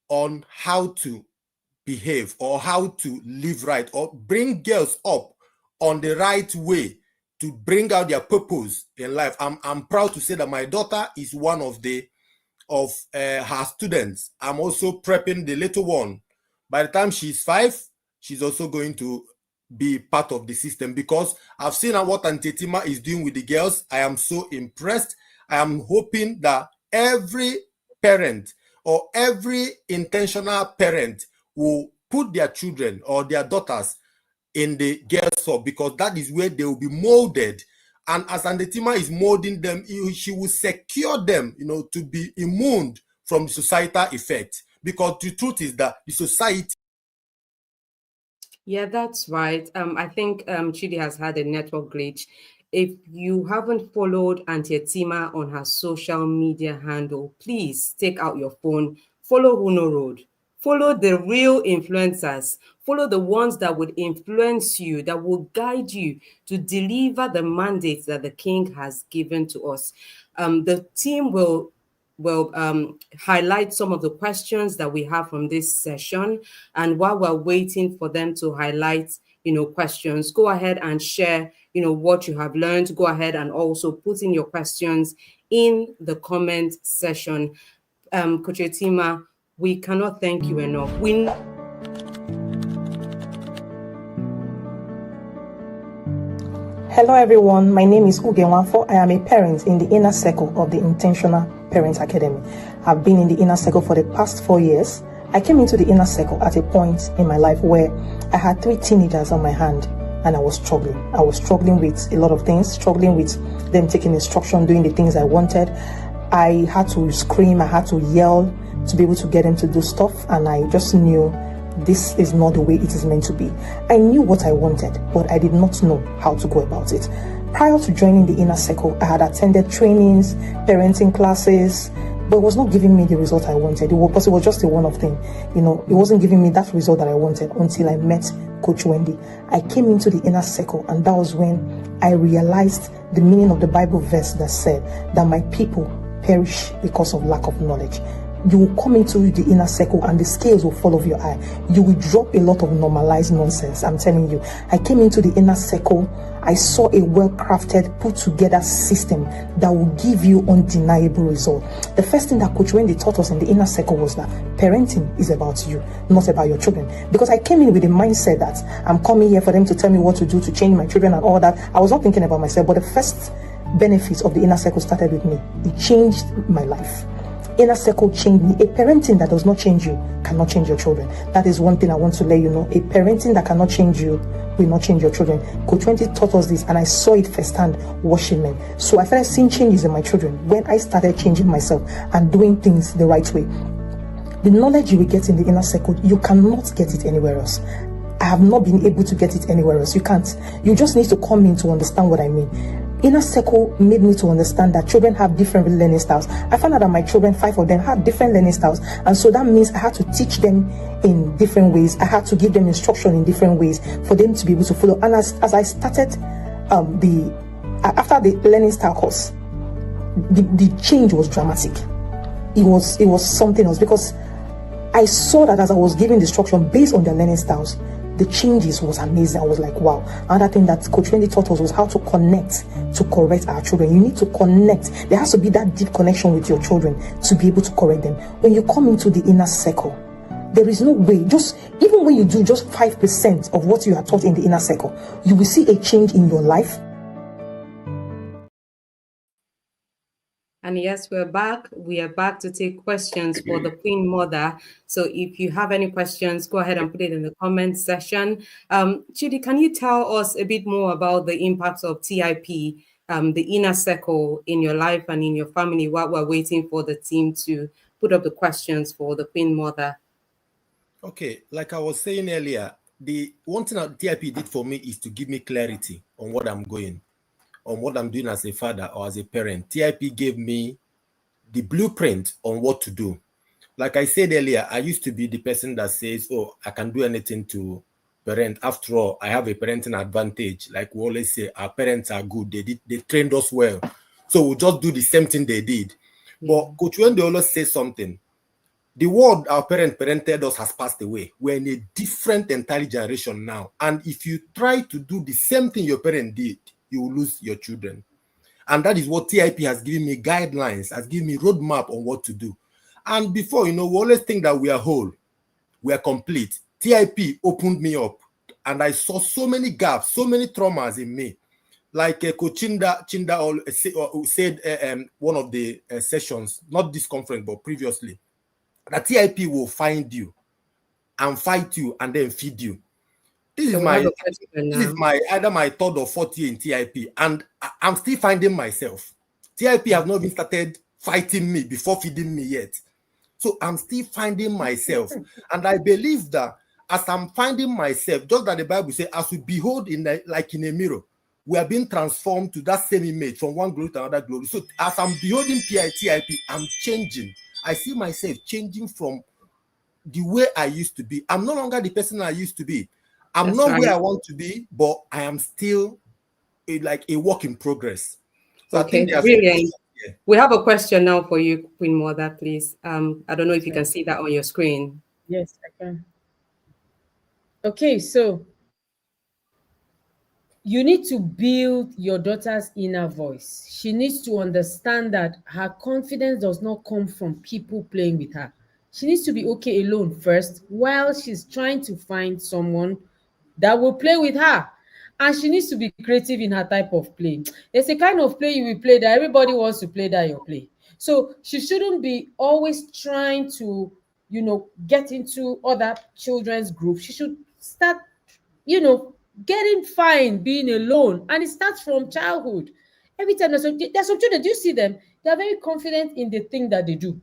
on how to behave, or how to live right, or bring girls up on the right way to bring out their purpose in life. I'm proud to say that my daughter is one of her students. I'm also prepping the little one. By the time she's 5, she's also going to be part of the system, because I've seen what Auntie Tima is doing with the girls. I am so impressed. I am hoping that every parent or every intentional parent will put their children or their daughters in the Girls Hub, because that is where they will be molded. And as Auntie Tima is molding them, she will secure them, to be immune from the societal effect. Because the truth is that the society. Yeah, that's right. I think Chidi has had a network glitch. If you haven't followed Auntie Tima on her social media handle, please take out your phone, follow Uno Road. Follow the real influencers. Follow the ones that would influence you, that will guide you to deliver the mandate that the King has given to us. The team will highlight some of the questions that we have from this session. And while we're waiting for them to highlight, questions, go ahead and share, what you have learned. Go ahead and also put in your questions in the comment section. Coach Tima, we cannot thank you enough. Hello everyone, my name is Uge Wanfo. I am a parent in the inner circle of the Intentional Parent Academy. I've been in the inner circle for the past 4 years. I came into the inner circle at a point in my life where I had 3 teenagers on my hand and I was struggling. I was struggling with a lot of things, struggling with them taking instruction, doing the things I wanted. I had to scream, I had to yell to be able to get them to do stuff, and I just knew this is not the way it is meant to be. I knew what I wanted, but I did not know how to go about it. Prior to joining the inner circle, I had attended trainings, parenting classes, but it was not giving me the result I wanted. Because it was just a one-off thing. It wasn't giving me that result that I wanted until I met Coach Wendy. I came into the inner circle, and that was when I realized the meaning of the Bible verse that said that my people perish because of lack of knowledge. You will come into the inner circle and the scales will fall off your eye. You will drop a lot of normalized nonsense. I'm telling you. I came into the inner circle. I saw a well-crafted, put-together system that will give you undeniable result. The first thing that Coach Wendy taught us in the inner circle was that parenting is about you, not about your children. Because I came in with the mindset that I'm coming here for them to tell me what to do to change my children and all that. I was not thinking about myself, but the first benefits of the inner circle started with me. It changed my life. Inner circle changed me. A parenting that does not change you cannot change your children. That is one thing I want to let you know. A parenting that cannot change you will not change your children. Coach 20 taught us this, and I saw it firsthand watching men. So I started seeing changes in my children when I started changing myself and doing things the right way. The knowledge you will get in the inner circle, you cannot get it anywhere else. I have not been able to get it anywhere else. You can't. You just need to come in to understand what I mean. Inner circle made me to understand that children have different learning styles. I found out that my children, 5 of them, had different learning styles, and so that means I had to teach them in different ways. I had to give them instruction in different ways for them to be able to follow. And as I started after the learning style course, the change was dramatic. It was something else, because I saw that as I was giving the instruction based on their learning styles, the changes was amazing. I was like, wow. Another thing that Coach Wendy taught us was how to connect to correct our children. You need to connect. There has to be that deep connection with your children to be able to correct them. When you come into the inner circle, there is no way, even when you do just 5% of what you are taught in the inner circle, you will see a change in your life. And yes, we're back. We are back to take questions for the Queen Mother. So if you have any questions, go ahead and put it in the comment section. Chidi, can you tell us a bit more about the impacts of TIP, the inner circle in your life and in your family, while we're waiting for the team to put up the questions for the Queen Mother? Okay, like I was saying earlier, the one thing that TIP did for me is to give me clarity on what I'm doing as a father or as a parent. TIP gave me the blueprint on what to do. Like I said earlier, I used to be the person that says, oh, I can do anything to parent. After all, I have a parenting advantage. Like we always say, our parents are good. They trained us well. So we'll just do the same thing they did. But Coach Wendy always says something. The world our parents parented us has passed away. We're in a different entirely generation now. And if you try to do the same thing your parents did, you will lose your children. And that is what TIP has given me guidelines, has given me roadmap on what to do. And before, we always think that we are whole, we are complete. TIP opened me up, and I saw so many gaps, so many traumas in me. Like Coach Chinda said one of the sessions, not this conference, but previously, that TIP will find you and fight you and then feed you. This is either my third or fourth year in TIP, and I'm still finding myself. TIP has not even started fighting me before feeding me yet. So I'm still finding myself. And I believe that as I'm finding myself, just that the Bible says, as we behold like in a mirror, we are being transformed to that same image from one glory to another glory. So as I'm beholding TIP, I'm changing. I see myself changing from the way I used to be. I'm no longer the person I used to be. I'm not where I want to be, but I am still a work in progress. So okay, I think brilliant. We have a question now for you, Queen Mother, please. I don't know if you can see that on your screen. Yes, I can. Okay, so you need to build your daughter's inner voice. She needs to understand that her confidence does not come from people playing with her. She needs to be okay alone first while she's trying to find someone that will play with her. And she needs to be creative in her type of play. There's a kind of play you will play that everybody wants to play that your play. So she shouldn't be always trying to, get into other children's groups. She should start, getting fine being alone. And it starts from childhood. Every time there's some children, do you see them? They're very confident in the thing that they do.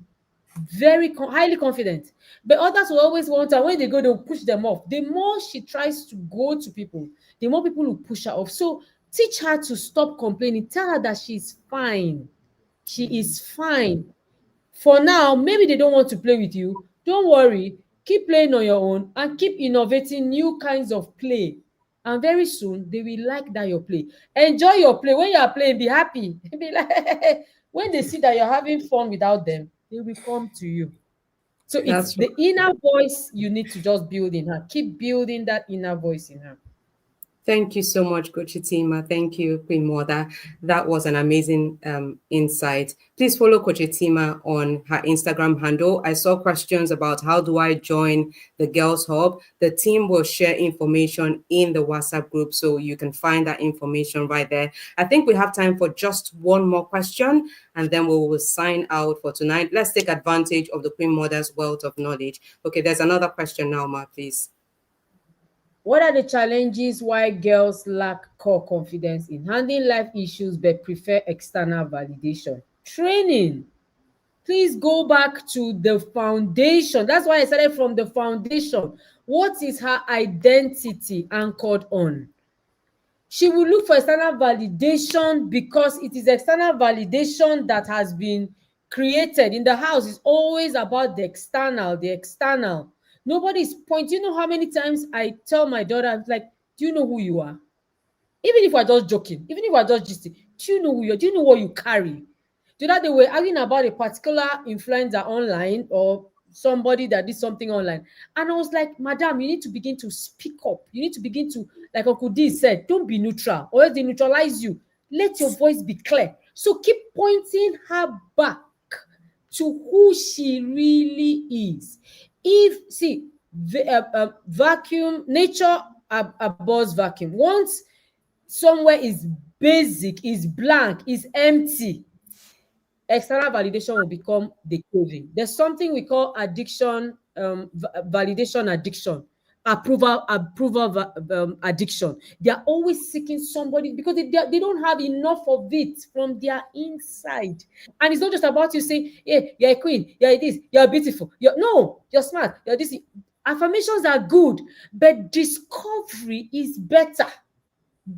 very highly confident. But others will always want her. When they go, they'll push them off. The more she tries to go to people, the more people will push her off. So teach her to stop complaining. Tell her that she's fine. She is fine. For now, maybe they don't want to play with you. Don't worry. Keep playing on your own and keep innovating new kinds of play. And very soon, they will like that your play. Enjoy your play. When you are playing, be happy. Be like, when they see that you're having fun without them, they will come to you. So it's That's the inner voice you need to just build in her. Keep building that inner voice in her. Thank you so much, Coach Tima. Thank you, Queen Mother. That was an amazing insight. Please follow Coach Tima on her Instagram handle. I saw questions about how do I join the Girls Hub. The team will share information in the WhatsApp group, so you can find that information right there. I think we have time for just one more question, and then we will sign out for tonight. Let's take advantage of the Queen Mother's wealth of knowledge. Okay, there's another question now, Ma, please. What are the challenges why girls lack core confidence in handling life issues but prefer external validation? Training. Please go back to the foundation. That's why I started from the foundation. What is her identity anchored on? She will look for external validation because it is external validation that has been created in the house. It's always about the external, the external. Nobody's point. You know how many times I tell my daughter, like, do you know who you are? Even if we're just joking, even if we're just gisting, do you know who you are? Do you know what you carry? The other day, we were arguing about a particular influencer online or somebody that did something online. And I was like, Madam, you need to begin to speak up. You need to begin to, like Uncle D said, don't be neutral, or else they neutralize you. Let your voice be clear. So keep pointing her back to who she really is. If, see, the vacuum, nature abhors vacuum. Once somewhere is basic, is blank, is empty, external validation will become the craving. There's something we call addiction, validation addiction, approval addiction. They are always seeking somebody because they don't have enough of it from their inside. And it's not just about you saying, hey, you're a queen, you're this, you're beautiful. You're smart, you're this. Affirmations are good, but discovery is better.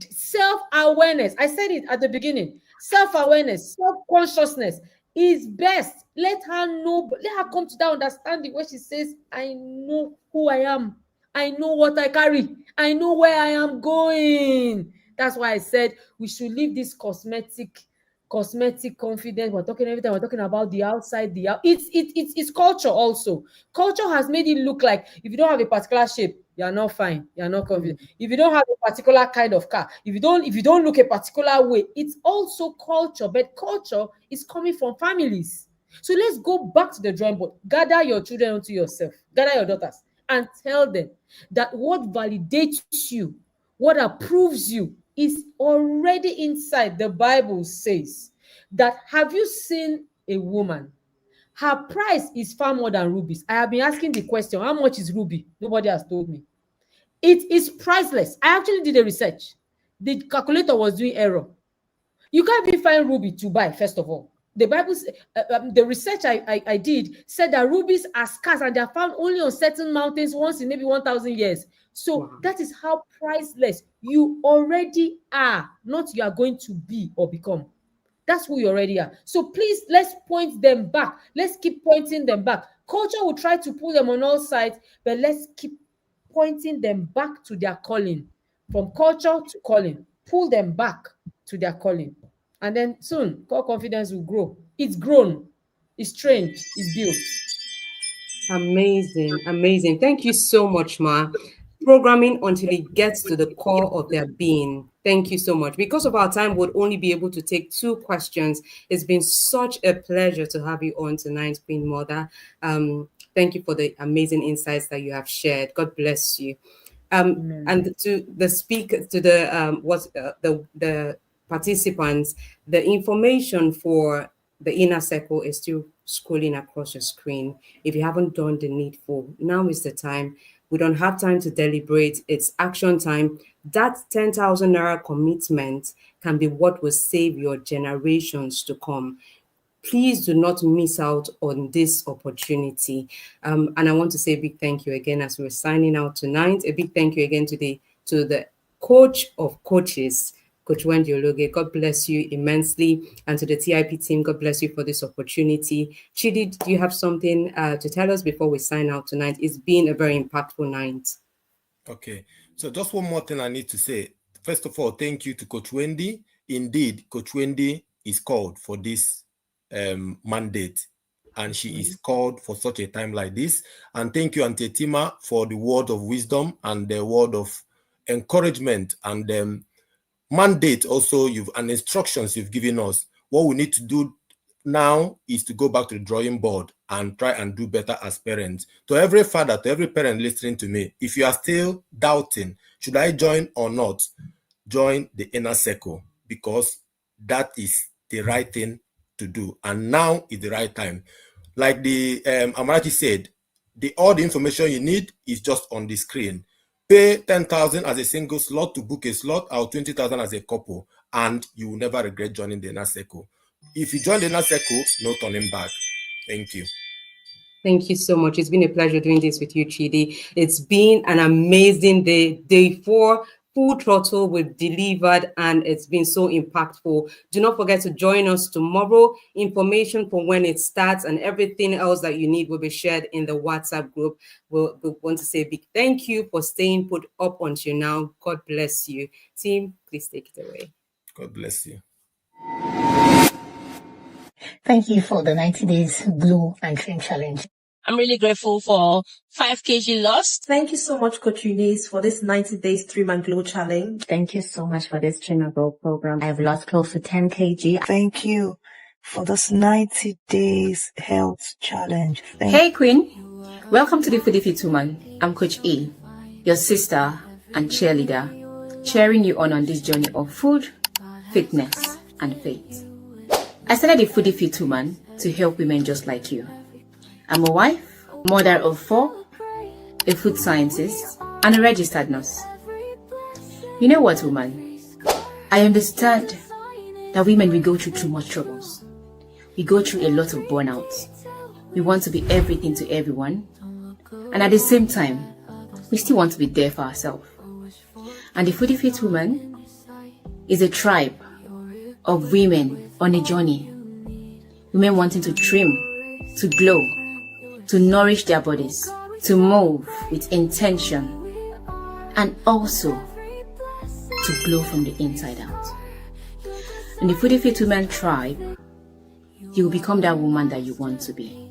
Self-awareness, I said it at the beginning, self-awareness, self-consciousness is best. Let her know, let her come to that understanding where she says, I know who I am, I know what I carry, I know where I am going. That's why I said we should leave this cosmetic confidence. We're talking every time, we're talking about the outside, it's culture also. Culture has made it look like if you don't have a particular shape, you're not fine, you're not confident. If you don't have a particular kind of car, if you don't look a particular way, it's also culture. But culture is coming from families. So let's go back to the drawing board. Gather your children onto yourself, gather your daughters, and tell them that what validates you, what approves you, is already inside. The Bible says that, have you seen a woman? Her price is far more than rubies. I have been asking the question, how much is ruby? Nobody has told me. It is priceless. I actually did a research. The calculator was doing error. You can't even find ruby to buy, first of all. The Bible, the research I did said that rubies are scarce and they are found only on certain mountains once in maybe 1,000 years. So wow, that is how priceless you already are, not you are going to be or become. That's who you already are. So please, let's point them back. Let's keep pointing them back. Culture will try to pull them on all sides, but let's keep pointing them back to their calling. From culture to calling. Pull them back to their calling. And then soon, core confidence will grow. It's grown. It's trained. It's built. Amazing. Amazing. Thank you so much, Ma. Programming until it gets to the core of their being. Thank you so much. Because of our time, we'll only be able to take 2 questions. It's been such a pleasure to have you on tonight, Queen Mother. Thank you for the amazing insights that you have shared. God bless you. And to the speaker, to the participants, the information for the inner circle is still scrolling across your screen. If you haven't done the needful, now is the time. We don't have time to deliberate. It's action time. That 10,000 naira commitment can be what will save your generations to come. Please do not miss out on this opportunity. And I want to say a big thank you again as we're signing out tonight. A big thank you again to the coach of coaches, Coach Wendy Ologe. God bless you immensely. And to the TIP team, God bless you for this opportunity. Chidi, do you have something to tell us before we sign out tonight? It's been a very impactful night. Okay, so just one more thing I need to say. First of all, thank you to Coach Wendy. Indeed, Coach Wendy is called for this mandate, and she is called for such a time like this. And thank you, Auntie Tima, for the word of wisdom and the word of encouragement and mandate also and instructions you've given us. What we need to do now is to go back to the drawing board and try and do better as parents. To every father, to every parent listening to me, if you are still doubting, should I join or not, join the inner circle, because that is the right thing to do. And now is the right time. Like the Amarachi said, all the information you need is just on the screen. Pay 10,000 as a single slot to book a slot, or 20,000 as a couple, and you will never regret joining the inner circle. If you join the inner circle, no turning back. Thank you. Thank you so much. It's been a pleasure doing this with you, Chidi. It's been an amazing day. Day 4, full throttle, we've delivered, and it's been so impactful. Do not forget to join us tomorrow. Information for when it starts and everything else that you need will be shared in the WhatsApp group. We want to say a big thank you for staying put up until now. God bless you. Team, please take it away. God bless you. Thank you for the 90 days Glow and Trim Challenge. I'm really grateful for 5 kg loss. Thank you so much, Coach Udy, for this 90 days Trim and Glow Challenge. Thank you so much for this Trim and Glow program. I've lost close to 10 kg. Thank you for this 90 days health challenge. Hey Queen, welcome to the Foodie Fit Woman. I'm Coach E, your sister and cheerleader, cheering you on this journey of food, fitness, and faith. I started the Foodie Fit Woman to help women just like you. I'm a wife, mother of 4, a food scientist, and a registered nurse. You know what, woman? I understand that women, we go through too much troubles. We go through a lot of burnout. We want to be everything to everyone. And at the same time, we still want to be there for ourselves. And the Foodie Fit Woman is a tribe of women on a journey. Women wanting to trim, to glow, to nourish their bodies, to move with intention, and also to glow from the inside out. In the Foodie Fit Women tribe, you will become that woman that you want to be.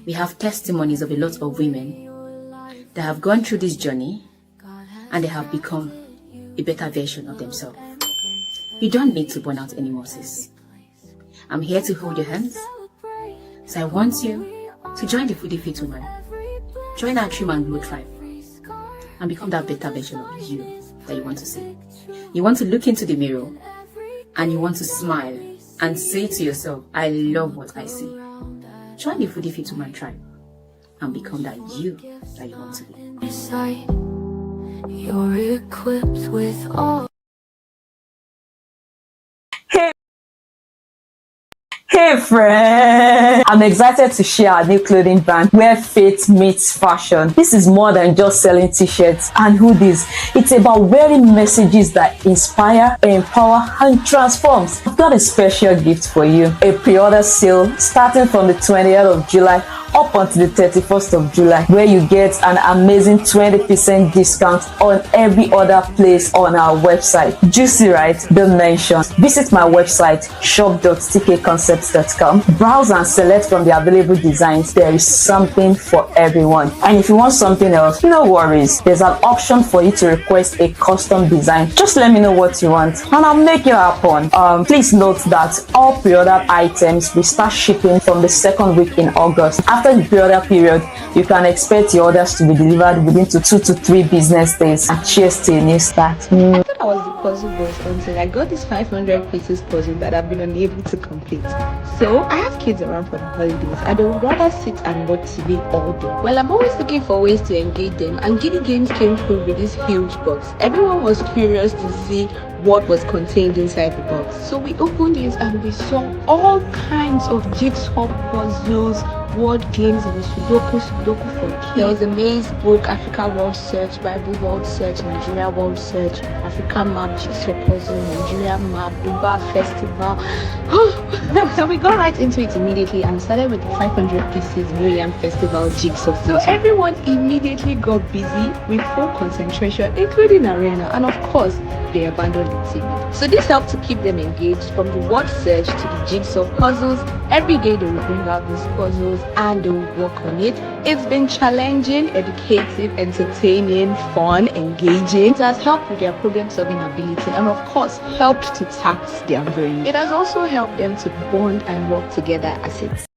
We have testimonies of a lot of women that have gone through this journey and they have become a better version of themselves. You don't need to burn out anymore, sis. I'm here to hold your hands. So I want you to join the Foodie Fit Woman. Join our Trim and Glow tribe and become that better version of you that you want to see. You want to look into the mirror and you want to smile and say to yourself, I love what I see. Join the Foodie Fit Woman tribe and become that you want to be. You're equipped with all. Hey friends! I'm excited to share our new clothing brand where faith meets fashion. This is more than just selling t-shirts and hoodies. It's about wearing messages that inspire, empower, and transforms. I've got a special gift for you. A pre-order sale starting from the 20th of July up until the 31st of July, where you get an amazing 20% discount on every other place on our website. Juicy, right? Don't mention. Visit my website, shop.tkconcepts.com. Browse and select from the available designs. There is something for everyone. And if you want something else, no worries. There's an option for you to request a custom design. Just let me know what you want and I'll make it happen. Please note that all pre-ordered items will start shipping from the 2nd week in August. After the pre-order period, you can expect your orders to be delivered within 2 to 3 business days. And cheers to a new start. I thought I was the puzzle boss until I got this 500 pieces puzzle that I've been unable to complete. So I have kids around for the holidays and they would rather sit and watch TV all day. Well, I'm always looking for ways to engage them, and Giddy Games came through with this huge box. Everyone was curious to see what was contained inside the box. So we opened it and we saw all kinds of jigsaw puzzles, word games, and Sudoku for kids. There was a maze book, Africa World Search, Bible World Search, Nigeria World Search, Africa Map, Jigsaw Puzzle, Nigeria Map, Duba Festival. So we got right into it immediately and started with the 500 pieces New Yam Festival Jigsaw. So everyone immediately got busy with full concentration, including Arena, and of course, they abandoned the TV. So this helped to keep them engaged from the word search to the jigsaw puzzles. Every day they will bring out these puzzles and they will work on it. It's been challenging, educative, entertaining, fun, engaging. It has helped with their problem-solving ability and of course helped to tax their brain. It has also helped them to bond and work together as a